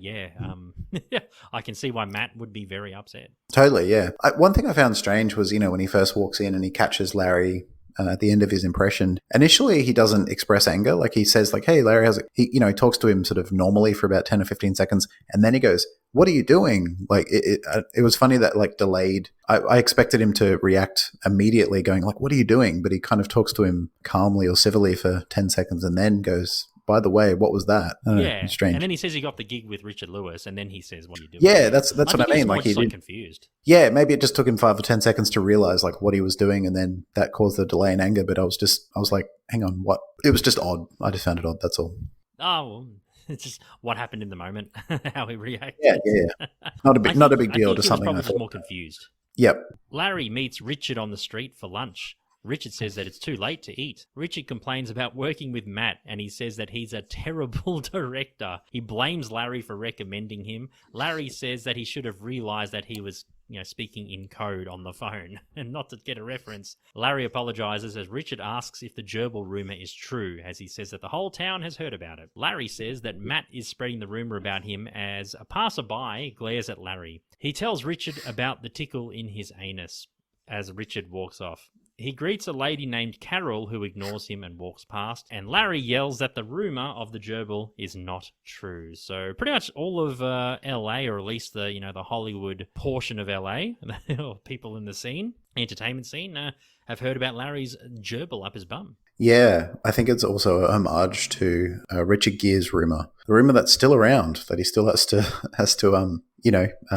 can see why Matt would be very upset. Totally, yeah. One thing I found strange was, when he first walks in and he catches Larry at the end of his impression, initially he doesn't express anger. Like he says, like, hey, Larry, how's it? He talks to him sort of normally for about 10 or 15 seconds. And then he goes, what are you doing? Like it was funny that like delayed. I expected him to react immediately going like, what are you doing? But he kind of talks to him calmly or civilly for 10 seconds and then goes, by the way, what was that? I don't know, it's strange. And then he says he got the gig with Richard Lewis, and then he says, what are you doing? Yeah, that's what I mean. Like he did. Confused. Yeah, maybe it just took him 5 or 10 seconds to realize like what he was doing, and then that caused the delay in anger. But I was like, hang on, what? It was just odd. I just found it odd. That's all. Oh, well, it's just what happened in the moment, how he reacted. Yeah. Not a big deal to something. He was probably just more confused. Yep. Larry meets Richard on the street for lunch. Richard says that it's too late to eat. Richard complains about working with Matt, and he says that he's a terrible director. He blames Larry for recommending him. Larry says that he should have realized that he was, speaking in code on the phone and not to get a reference. Larry apologizes as Richard asks if the gerbil rumor is true, as he says that the whole town has heard about it. Larry says that Matt is spreading the rumor about him as a passerby glares at Larry. He tells Richard about the tickle in his anus as Richard walks off. He greets a lady named Carol who ignores him and walks past, and Larry yells that the rumor of the gerbil is not true. So pretty much all of LA, or at least the Hollywood portion of LA, people in the scene, entertainment scene, have heard about Larry's gerbil up his bum. Yeah, I think it's also a homage to Richard Gere's rumor, the rumor that's still around, that he still has to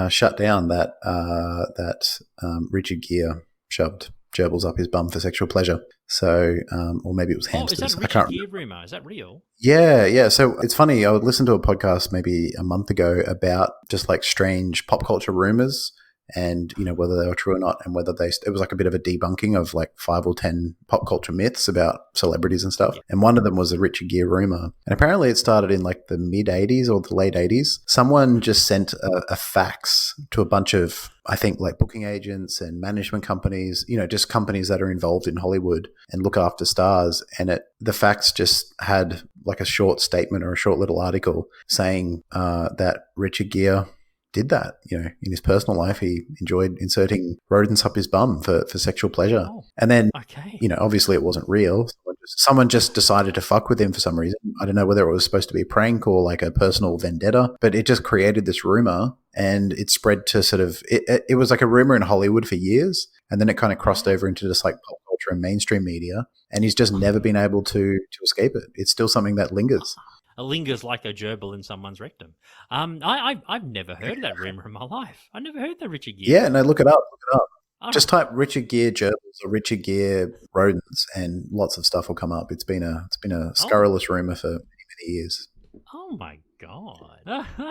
shut down that Richard Gere shoved gerbils up his bum for sexual pleasure. So, or maybe it was hamsters. Is that Richard Gere rumor? Is that real? Yeah. So it's funny. I would listen to a podcast maybe a month ago about just like strange pop culture rumors, and whether they were true or not, and whether it was like a bit of a debunking of like 5 or 10 pop culture myths about celebrities and stuff. And one of them was the Richard Gere rumor, and apparently it started in like the mid 80s or the late 80s. Someone just sent a fax to a bunch of, I think, like booking agents and management companies, just companies that are involved in Hollywood and look after stars, and the fax just had like a short statement or a short little article saying that Richard Gere did that. In his personal life, he enjoyed inserting rodents up his bum for sexual pleasure. Oh, and then, okay. Obviously it wasn't real. Someone just decided to fuck with him for some reason. I don't know whether it was supposed to be a prank or like a personal vendetta, but it just created this rumor, and it spread to sort of, it was like a rumor in Hollywood for years. And then it kind of crossed over into just like pop culture and mainstream media. And he's just never been able to escape it. It's still something that lingers. It lingers like a gerbil in someone's rectum. I've never heard of that rumor in my life. I never heard that Richard Gere. Yeah, no, look it up. Just type Richard Gere gerbils or Richard Gere rodents, and lots of stuff will come up. It's been a scurrilous rumor for many years. Oh my god.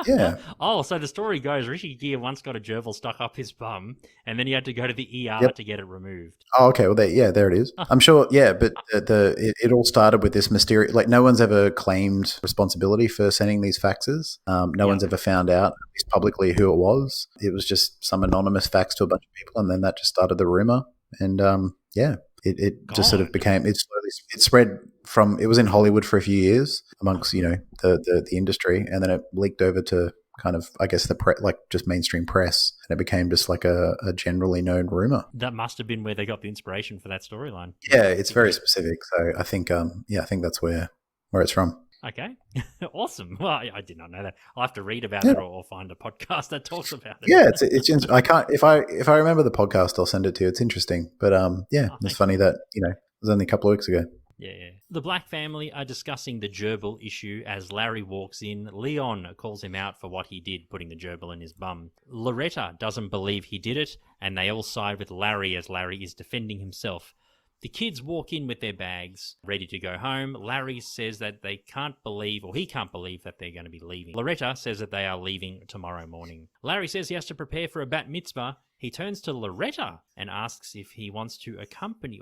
Yeah. Oh, so the story goes, Richard Gere once got a gerbil stuck up his bum, and then he had to go to the ER to get it removed. Oh, okay. Well, there it is. I'm sure. Yeah, but it all started with this mysterious. Like, no one's ever claimed responsibility for sending these faxes. No one's ever found out, at least publicly, who it was. It was just some anonymous fax to a bunch of people, and then that just started the rumor. And it just sort of became. It spread from. It was in Hollywood for a few years amongst the industry, and then it leaked over to kind of, I guess, just mainstream press, and it became just like a generally known rumor. That must have been where they got the inspiration for that storyline. Yeah, it's very specific. So I think that's where it's from. Okay, awesome. Well, I did not know that. I'll have to read about it or find a podcast that talks about it. Yeah, it's I can't if I remember the podcast, I'll send it to you. It's interesting, but it's funny that it was only a couple of weeks ago. Yeah. The Black family are discussing the gerbil issue as Larry walks in. Leon calls him out for what he did, putting the gerbil in his bum. Loretta doesn't believe he did it, and they all side with Larry as Larry is defending himself. The kids walk in with their bags, ready to go home. Larry says that he can't believe that they're going to be leaving. Loretta says that they are leaving tomorrow morning. Larry says he has to prepare for a bat mitzvah. He turns to Loretta and asks if she wants to accompany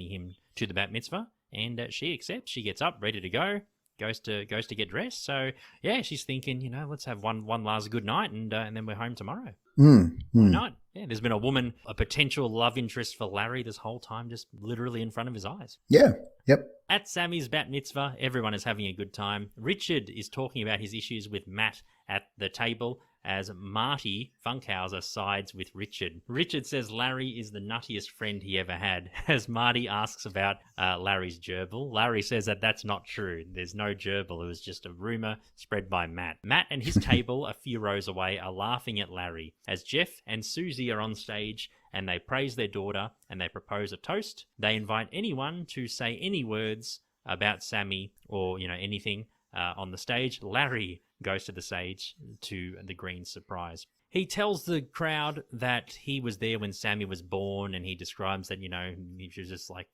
him to the bat mitzvah, and she accepts. She gets up, ready to go, goes to get dressed. So yeah, she's thinking, let's have one last good night, and then we're home tomorrow. Why not? Yeah, there's been a potential love interest for Larry this whole time, just literally in front of his eyes. Yeah. Yep. At Sammy's bat mitzvah, everyone is having a good time. Richard is talking about his issues with Matt at the table as Marty Funkhauser sides with Richard. Richard says Larry is the nuttiest friend he ever had, as Marty asks about Larry's gerbil. Larry says that that's not true. There's no gerbil. It was just a rumor spread by Matt. Matt and his table, a few rows away, are laughing at Larry, as Jeff and Susie are on stage and they praise their daughter and they propose a toast. They invite anyone to say any words about Sammy or, anything on the stage. Larry goes to the stage to the Green's surprise. He tells the crowd that he was there when Sammy was born, and he describes that, he was just like,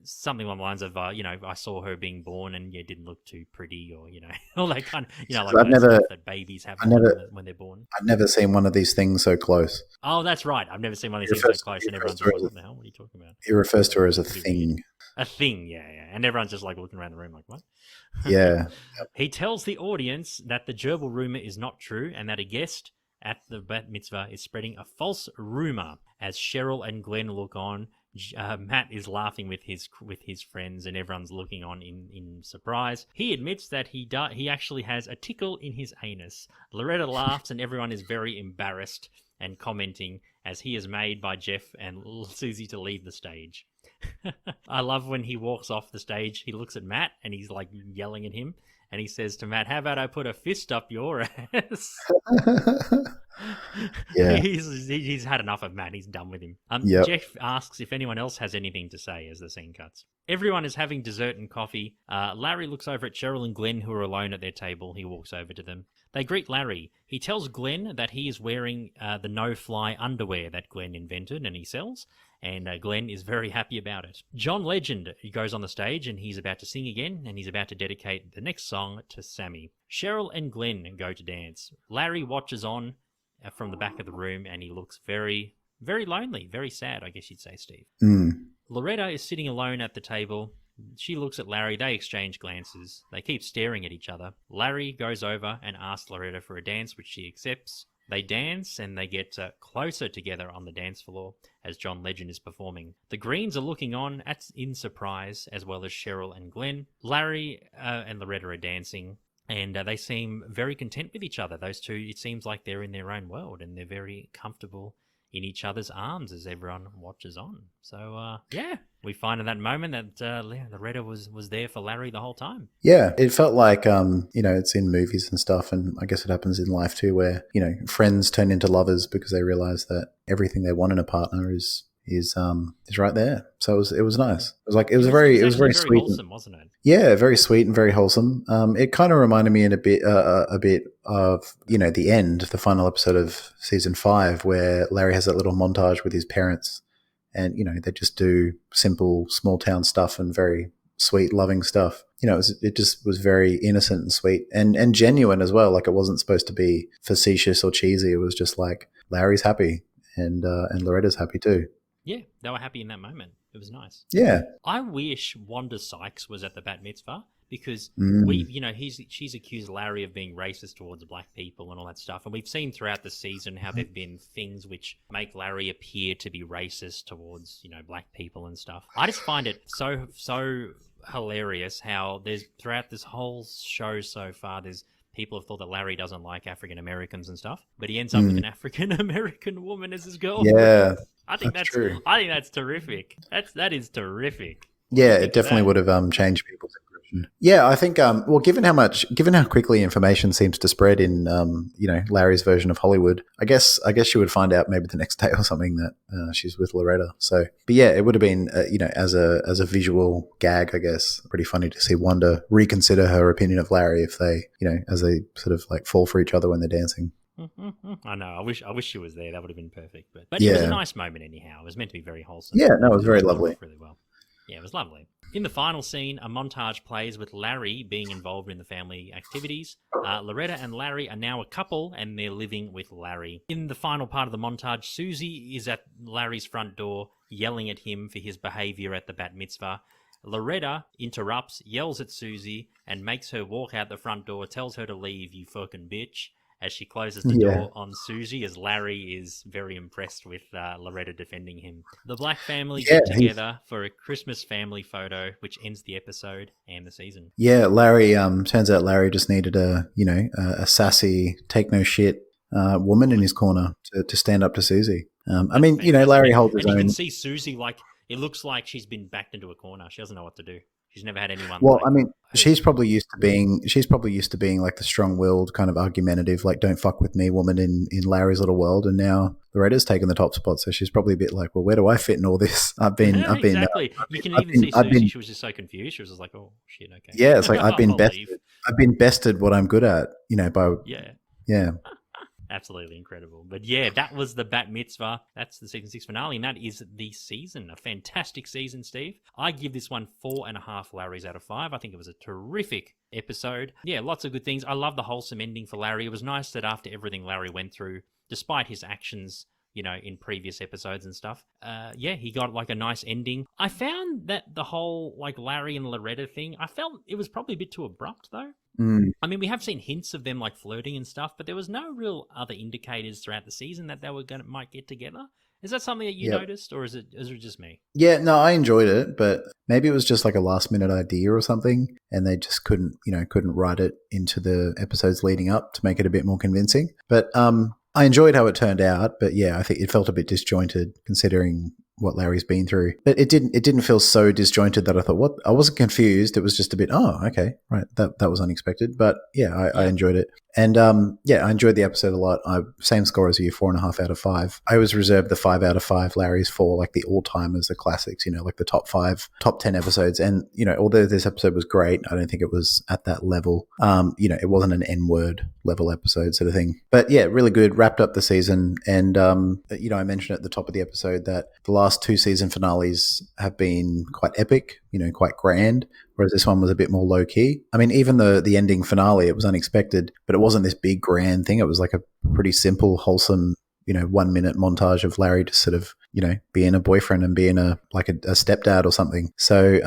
something along the lines of, I saw her being born and didn't look too pretty, or, all that kind of, like stuff that babies have when they're born. I've never seen one of these things so close. Oh, that's right. I've never seen one of He these things so refers- close, he and everyone's refers like, to "What the hell? What are you talking about?" He refers to her as a Pretty thing. weird. A thing, yeah. And everyone's just like looking around the room, like, "What?" Yeah. He tells the audience that the gerbil rumor is not true, and that a guest at the Bat Mitzvah is spreading a false rumor. As Cheryl and Glenn look on, Matt is laughing with his friends, and everyone's looking on in surprise. He admits that he actually has a tickle in his anus. Loretta laughs, and everyone is very embarrassed and commenting as he is made by Jeff and Susie to leave the stage. I love when he walks off the stage. He looks at Matt and he's like yelling at him, and he says to Matt, "How about I put a fist up your ass?" Yeah. He's had enough of Matt. He's done with him. Yep. Jeff asks if anyone else has anything to say as the scene cuts. Everyone is having dessert and coffee. Larry looks over at Cheryl and Glenn, who are alone at their table. He walks over to them. They greet Larry. He tells Glenn that he is wearing the no-fly underwear that Glenn invented and he sells, and Glenn is very happy about it. John Legend goes on the stage, and he's about to sing again, and he's about to dedicate the next song to Sammy. Cheryl and Glenn go to dance. Larry watches on from the back of the room, and he looks very, very lonely, very sad, I guess you'd say, Steve. Loretta is sitting alone at the table. She looks at Larry. They exchange glances. They keep staring at each other. Larry goes over and asks Loretta for a dance, which she accepts. They dance, and they get closer together on the dance floor as John Legend is performing. The Greens are looking on in surprise, as well as Cheryl and Glenn. Larry and Loretta are dancing, and they seem very content with each other. Those two, it seems like they're in their own world, and they're very comfortable in each other's arms as everyone watches on. So, we find in that moment that Loretta was there for Larry the whole time. Yeah, it felt like, it's in movies and stuff, and I guess it happens in life too, where, friends turn into lovers because they realize that everything they want in a partner is right there. So it was nice. It was very sweet. Wholesome, wasn't it? Yeah, very sweet and very wholesome. It kind of reminded me a bit of the end, the final episode of season 5, where Larry has that little montage with his parents, and they just do simple small town stuff and very sweet, loving stuff. It just was very innocent and sweet and genuine as well. Like, it wasn't supposed to be facetious or cheesy. It was just like Larry's happy and Loretta's happy too. Yeah, they were happy in that moment. It was nice. Yeah. I wish Wanda Sykes was at the Bat Mitzvah, because she's accused Larry of being racist towards black people and all that stuff. And we've seen throughout the season how there've been things which make Larry appear to be racist towards, black people and stuff. I just find it so hilarious how there's, throughout this whole show so far, there's people have thought that Larry doesn't like African Americans and stuff, but he ends up with an African American woman as his girlfriend. Yeah, I think that's true. I think that's terrific. That is terrific. Yeah, it definitely would have changed people's impression. Yeah, I think given how quickly information seems to spread in Larry's version of Hollywood, I guess you would find out maybe the next day or something that she's with Loretta. So, but yeah, it would have been as a visual gag, I guess, pretty funny to see Wanda reconsider her opinion of Larry if they as they sort of like fall for each other when they're dancing. I know. I wish she was there. That would have been perfect. But it was a nice moment anyhow. It was meant to be very wholesome. Yeah, no, it was very lovely. Really well. Yeah, it was lovely. In the final scene, a montage plays with Larry being involved in the family activities. Loretta and Larry are now a couple, and they're living with Larry. In the final part of the montage, Susie is at Larry's front door, yelling at him for his behavior at the Bat Mitzvah. Loretta interrupts, yells at Susie, and makes her walk out the front door, tells her to leave, "You fucking bitch," as she closes the door on Susie, as Larry is very impressed with Loretta defending him. The Black family get together for a Christmas family photo, which ends the episode and the season. Yeah, Larry, turns out Larry just needed a sassy, take no shit woman in his corner to stand up to Susie. Larry holds his own. And you can see Susie, it looks like she's been backed into a corner. She doesn't know what to do. She's never had anyone. Well, she's probably used to being like the strong-willed kind of argumentative, like "don't fuck with me" woman in Larry's little world, and now Loretta's taken the top spot, so she's probably a bit like, well, where do I fit in all this? Exactly. You can even see Susie. She was just so confused. She was just like, "Oh shit, okay." Yeah, it's like I've been bested what I'm good at, by yeah. Absolutely incredible. But yeah, that was the Bat Mitzvah. That's the season 6 finale, and that is the season. A fantastic season, Steve. I give this one 4.5 Larrys out of 5. I think it was a terrific episode. Yeah, lots of good things. I love the wholesome ending for Larry. It was nice that after everything Larry went through, despite his actions, in previous episodes and stuff. Yeah, he got like a nice ending. I found that the whole like Larry and Loretta thing, I felt it was probably a bit too abrupt though. I mean, we have seen hints of them like flirting and stuff, but there was no real other indicators throughout the season that they might get together. Is that something that you noticed, or is it just me? Yeah, no, I enjoyed it, but maybe it was just like a last minute idea or something, and they just couldn't write it into the episodes leading up to make it a bit more convincing. But I enjoyed how it turned out, but yeah, I think it felt a bit disjointed considering what Larry's been through. But it didn't feel so disjointed that I thought, what? I wasn't confused. It was just a bit, oh, okay, right. That was unexpected. But yeah, I enjoyed it. And yeah, I enjoyed the episode a lot. Same score as you, 4.5 out of 5. I always reserved the 5 out of 5 Larry's for like the all-timers, the classics, like the top 10 episodes. And, although this episode was great, I don't think it was at that level. It wasn't an N-word level episode sort of thing. But yeah, really good. Wrapped up the season. And, I mentioned at the top of the episode that the last 2 season finales have been quite epic, quite grand, whereas this one was a bit more low-key. I mean, even the ending finale, it was unexpected, but it wasn't this big grand thing. It was like a pretty simple, wholesome, 1-minute montage of Larry just sort of, being a boyfriend and being a stepdad or something. So,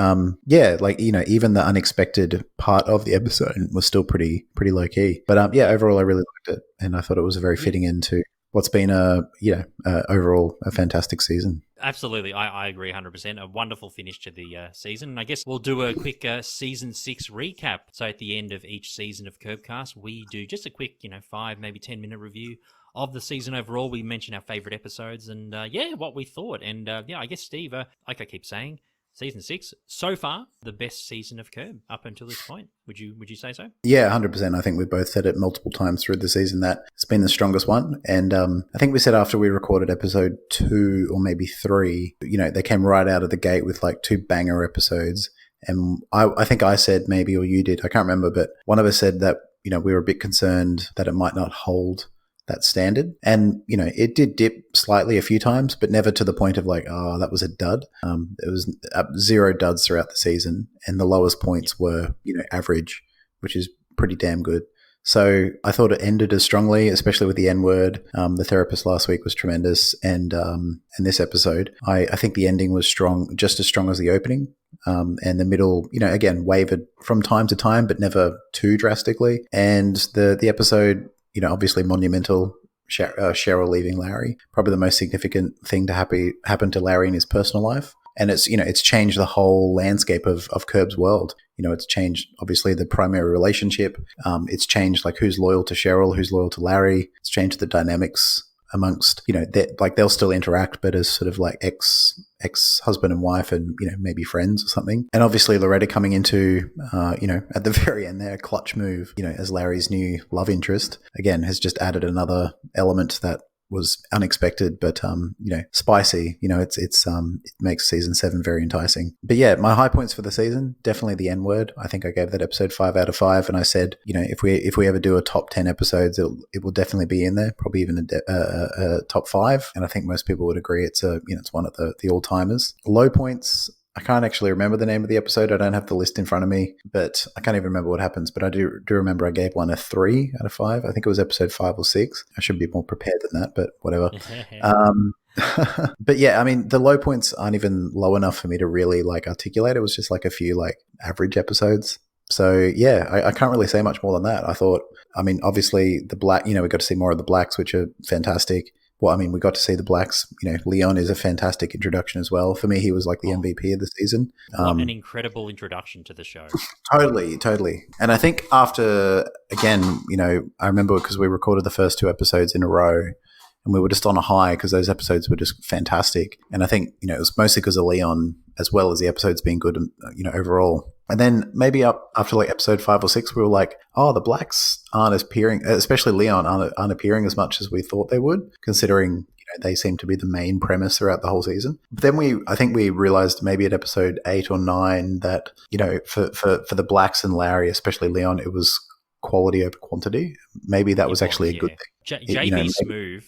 yeah, like, even the unexpected part of the episode was still pretty low-key. But, yeah, overall, I really liked it, and I thought it was a very fitting into what's been overall a fantastic season. Absolutely. I agree 100%. A wonderful finish to the season. And I guess we'll do a quick season 6 recap. So at the end of each season of Curbcast, we do just a quick, 5, maybe 10-minute review of the season overall. We mention our favorite episodes and, what we thought. And, I guess, Steve, like I keep saying, Season 6, so far, the best season of Curb up until this point. Would you say so? Yeah, 100%. I think we've both said it multiple times through the season that it's been the strongest one. And I think we said after we recorded episode 2 or maybe 3, they came right out of the gate with like 2 banger episodes. And I think I said maybe, or you did, I can't remember, but one of us said that, we were a bit concerned that it might not hold that standard. And, it did dip slightly a few times, but never to the point of like, oh, that was a dud. It was 0 duds throughout the season. And the lowest points were, average, which is pretty damn good. So I thought it ended as strongly, especially with the N-word. The therapist last week was tremendous. And this episode, I think the ending was strong, just as strong as the opening. And the middle, again, wavered from time to time, but never too drastically. And the episode, obviously monumental, Cheryl leaving Larry, probably the most significant thing to happen to Larry in his personal life. And it's changed the whole landscape of Curb's world. It's changed, obviously, the primary relationship. It's changed, like, who's loyal to Cheryl, who's loyal to Larry. It's changed the dynamics amongst, they'll still interact, but as sort of like ex-husband and wife and, maybe friends or something. And obviously Loretta coming into, at the very end there, clutch move, as Larry's new love interest, again, has just added another element that was unexpected, but, spicy. It makes season 7 very enticing. But yeah, my high points for the season, definitely the N-word. I think I gave that episode 5 out of 5. And I said, if we ever do a top 10 episodes, it will definitely be in there, probably even a top 5. And I think most people would agree it's one of the all-timers. Low points, I can't actually remember the name of the episode. I don't have the list in front of me, but I can't even remember what happens. But I do remember I gave one a 3 out of 5. I think it was episode 5 or 6. I should be more prepared than that, but whatever. But yeah, I mean, the low points aren't even low enough for me to really like articulate. It was just like a few like average episodes. So yeah, I can't really say much more than that. I thought, I mean, obviously the black, we got to see more of the blacks, which are fantastic. Well, I mean, we got to see the blacks. Leon is a fantastic introduction as well. For me, he was like the MVP of the season. What an incredible introduction to the show. Totally. And I think after, again, I remember because we recorded the first 2 episodes in a row and we were just on a high because those episodes were just fantastic. And I think, it was mostly because of Leon as well as the episodes being good, overall. And then maybe up after like episode 5 or 6, we were like, oh, the blacks aren't appearing, especially Leon, aren't appearing as much as we thought they would, considering they seem to be the main premise throughout the whole season. But then I think we realized maybe at episode 8 or 9 that, for the blacks and Larry, especially Leon, it was quality over quantity. Maybe that was actually a good thing. JB Smoove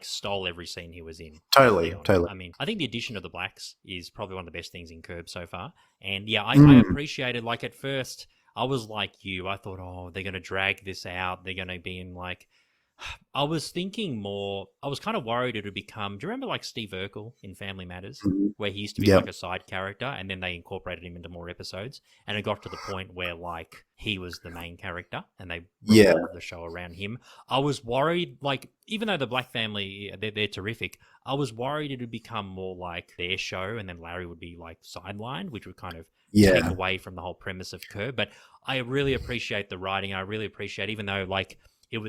stole every scene he was in. Totally. I mean, I think the addition of the blacks is probably one of the best things in Curb so far. And yeah, I appreciated, like, at first I was like you. I thought, oh, they're going to drag this out. They're going to be in like I was thinking more. I was kind of worried it would become. Do you remember like Steve Urkel in Family Matters, where he used to be Yep. like a side character, and then they incorporated him into more episodes, and it got to the point where like he was the main character, and they Yeah. revolved the show around him. I was worried, like even though the Black family they're terrific, I was worried it would become more like their show, and then Larry would be like sidelined, which would kind of take Yeah. away from the whole premise of Curb. But I really appreciate the writing. I really appreciate, even though like.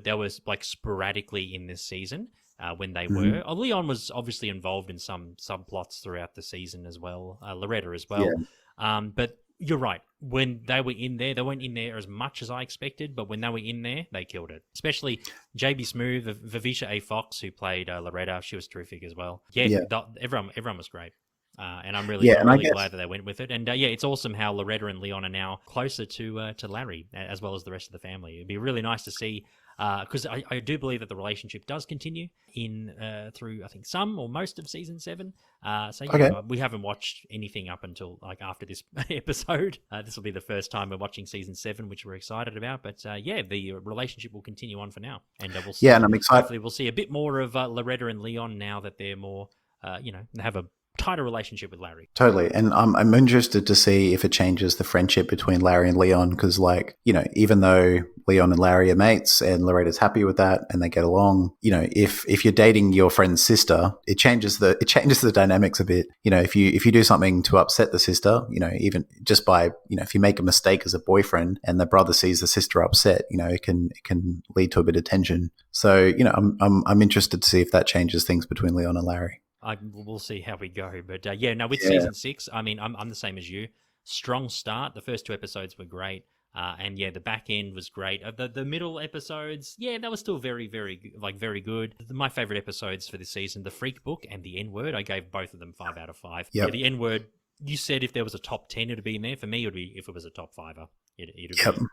There was like sporadically in this season when they were. Leon was obviously involved in some subplots throughout the season as well. Loretta as well. But you're right. When they were in there, they weren't in there as much as I expected. But when they were in there, they killed it. Especially JB Smoove, Vivisha A. Fox, who played Loretta. She was terrific as well. Everyone was great. And I'm really, glad that they went with it. And it's awesome how Loretta and Leon are now closer to Larry as well as the rest of the family. It'd be really nice to see. Because I do believe that the relationship does continue in through, I think, some or most of season 7. We haven't watched anything up until like after this episode. This will be the first time we're watching season 7, which we're excited about. But the relationship will continue on for now, and we'll see. Yeah, and I'm excited. Hopefully, we'll see a bit more of Loretta and Leon now that they're more, they have a tighter relationship with Larry. Totally. And I'm interested to see if it changes the friendship between Larry and Leon because, like, even though Leon and Larry are mates and Loretta's happy with that and they get along, if you're dating your friend's sister, it changes the dynamics a bit. If you do something to upset the sister, even just by, if you make a mistake as a boyfriend and the brother sees the sister upset, it can lead to a bit of tension. So, I'm interested to see if that changes things between Leon and Larry. We'll see how we go. But with season 6, I mean, I'm the same as you. Strong start. The first 2 episodes were great. And the back end was great. The middle episodes, they were still very, very, very good. My favorite episodes for this season, the Freak Book and the N-Word, I gave both of them 5 out of 5. Yep. Yeah, the N-Word, you said if there was a top 10, it'd be in there. For me, it would be if it was a top 5er. It'd be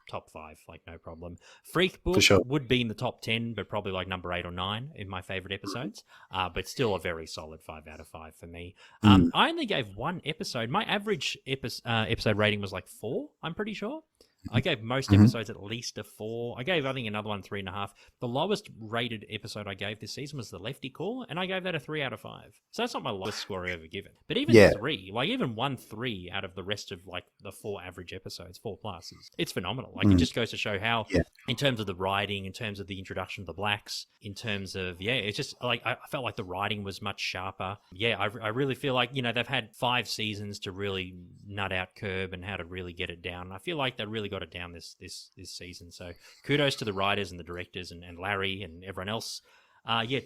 top 5, like no problem. Freak Book would be in the top 10, but probably like number 8 or 9 in my favorite episodes. But still a very solid 5 out of 5 for me. I only gave 1 episode. My average episode rating was like 4, I'm pretty sure. I gave most episodes at least a 4. I gave, I think, another one 3.5. The lowest rated episode I gave this season was the Lefty Call, and I gave that a 3 out of 5. So that's not my lowest score I've ever given. But even 3, like even 1-3 out of the rest of like the 4 average episodes, 4 plus, it's phenomenal. Like it just goes to show how, in terms of the writing, in terms of the introduction of the blacks, in terms of, it's just like I felt like the writing was much sharper. I really feel like, they've had 5 seasons to really nut out Curb and how to really get it down. I feel like they really got it down this season. So kudos to the writers and the directors and Larry and everyone else.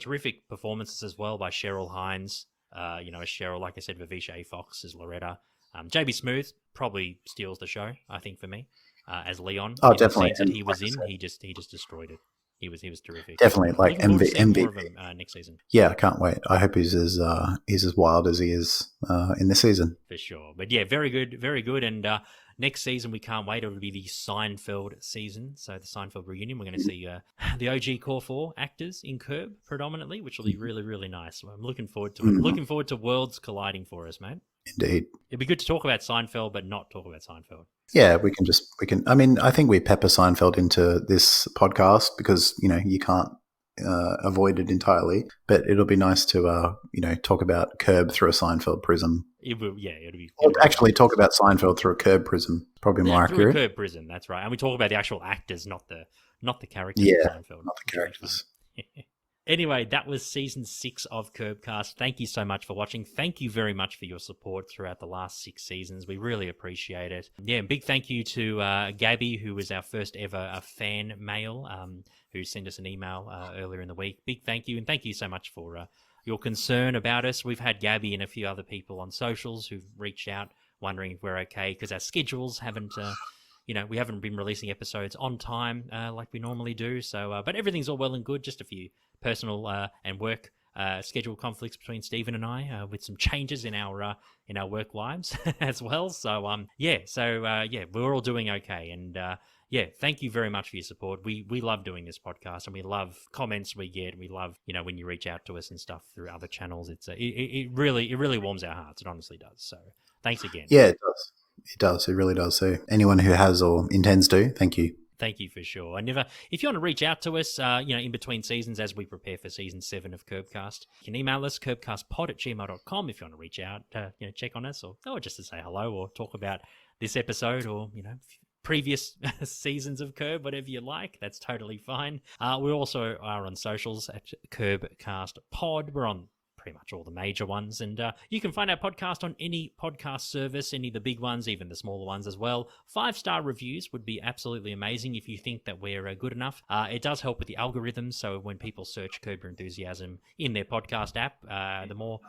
Terrific performances as well by Cheryl Hines. As Cheryl, like I said, Vivisha A. Fox as Loretta. JB Smoove probably steals the show, I think, for me, as Leon. Oh, definitely. The scenes that he was in, he just destroyed it. He was terrific. Definitely, like MVP. More of him, next season. Yeah, I can't wait. I hope he's as wild as he is in this season. For sure. But very good, very good. And next season, we can't wait. It'll be the Seinfeld season. So the Seinfeld reunion, we're going to see the OG Core 4 actors in Curb predominantly, which will be really, really nice. I'm looking forward to it. Looking forward to worlds colliding for us, mate. Indeed. It'd be good to talk about Seinfeld, but not talk about Seinfeld. Yeah, we can. I mean, I think we pepper Seinfeld into this podcast because, you can't avoid it entirely, but it'll be nice to, talk about Curb through a Seinfeld prism. It will, it'll be. Or actually talk about Seinfeld through a Curb prism. Probably more accurate. Through a Curb prism, that's right. And we talk about the actual actors, not the characters of Seinfeld. Not the characters. Anyway, that was season 6 of Curbcast. Thank you so much for watching. Thank you very much for your support throughout the last 6 seasons. We really appreciate it. And big thank you to Gabby, who was our first ever fan mail, who sent us an email earlier in the week. Big thank you, and thank you so much for your concern about us. We've had Gabby and a few other people on socials who've reached out wondering if we're okay because our schedules haven't... we haven't been releasing episodes on time like we normally do. So, but everything's all well and good. Just a few personal and work schedule conflicts between Stephen and I, with some changes in our work lives as well. So, we're all doing okay. And thank you very much for your support. We love doing this podcast, and we love comments we get. We love when you reach out to us and stuff through other channels. It really warms our hearts. It honestly does. So, thanks again. Yeah, it does. It does. It really does. So anyone who has or intends to, thank you. Thank you for sure. And if you want to reach out to us, in between seasons as we prepare for season 7 of Curbcast, you can email us, curbcastpod@gmail.com, if you want to reach out, check on us, or just to say hello, or talk about this episode, or, previous seasons of Curb, whatever you like. That's totally fine. We also are on socials at CurbcastPod. We're on pretty much all the major ones, and you can find our podcast on any podcast service, any of the big ones, even the smaller ones as well. 5-star reviews would be absolutely amazing if you think that we're good enough. It does help with the algorithms, so when people search Curb Your Enthusiasm in their podcast app, the more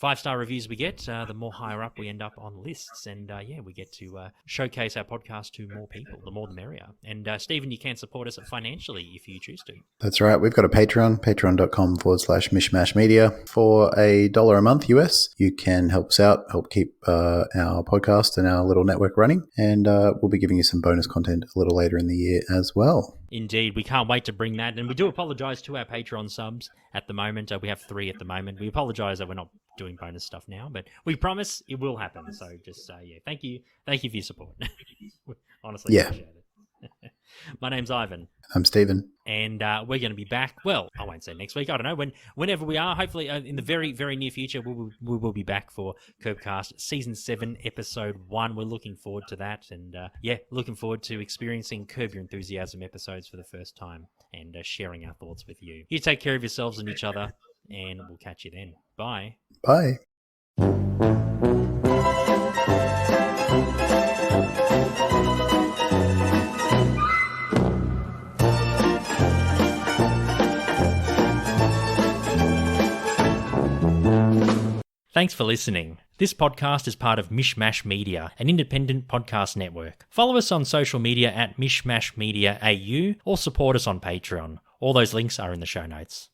5-star reviews we get, the more higher up we end up on lists. And we get to showcase our podcast to more people. The more the merrier. And Stephen, you can support us financially if you choose to. That's right. We've got a Patreon, patreon.com/mishmash media. For $1 a month US, you can help us out, help keep our podcast and our little network running. And we'll be giving you some bonus content a little later in the year as well. Indeed, we can't wait to bring that. And we do apologise to our Patreon subs at the moment. We have 3 at the moment. We apologise that we're not doing bonus stuff now, but we promise it will happen. So just, thank you. Thank you for your support. Honestly, appreciate it. My name's Ivan. I'm Stephen. And we're going to be back. Well, I won't say next week. I don't know. Whenever we are, hopefully in the very, very near future, we will be back for Curbcast Season 7, Episode 1. We're looking forward to that. And looking forward to experiencing Curb Your Enthusiasm episodes for the first time and sharing our thoughts with you. You take care of yourselves and each other, and we'll catch you then. Bye. Bye. Thanks for listening. This podcast is part of Mishmash Media, an independent podcast network. Follow us on social media at Mishmash Media AU or support us on Patreon. All those links are in the show notes.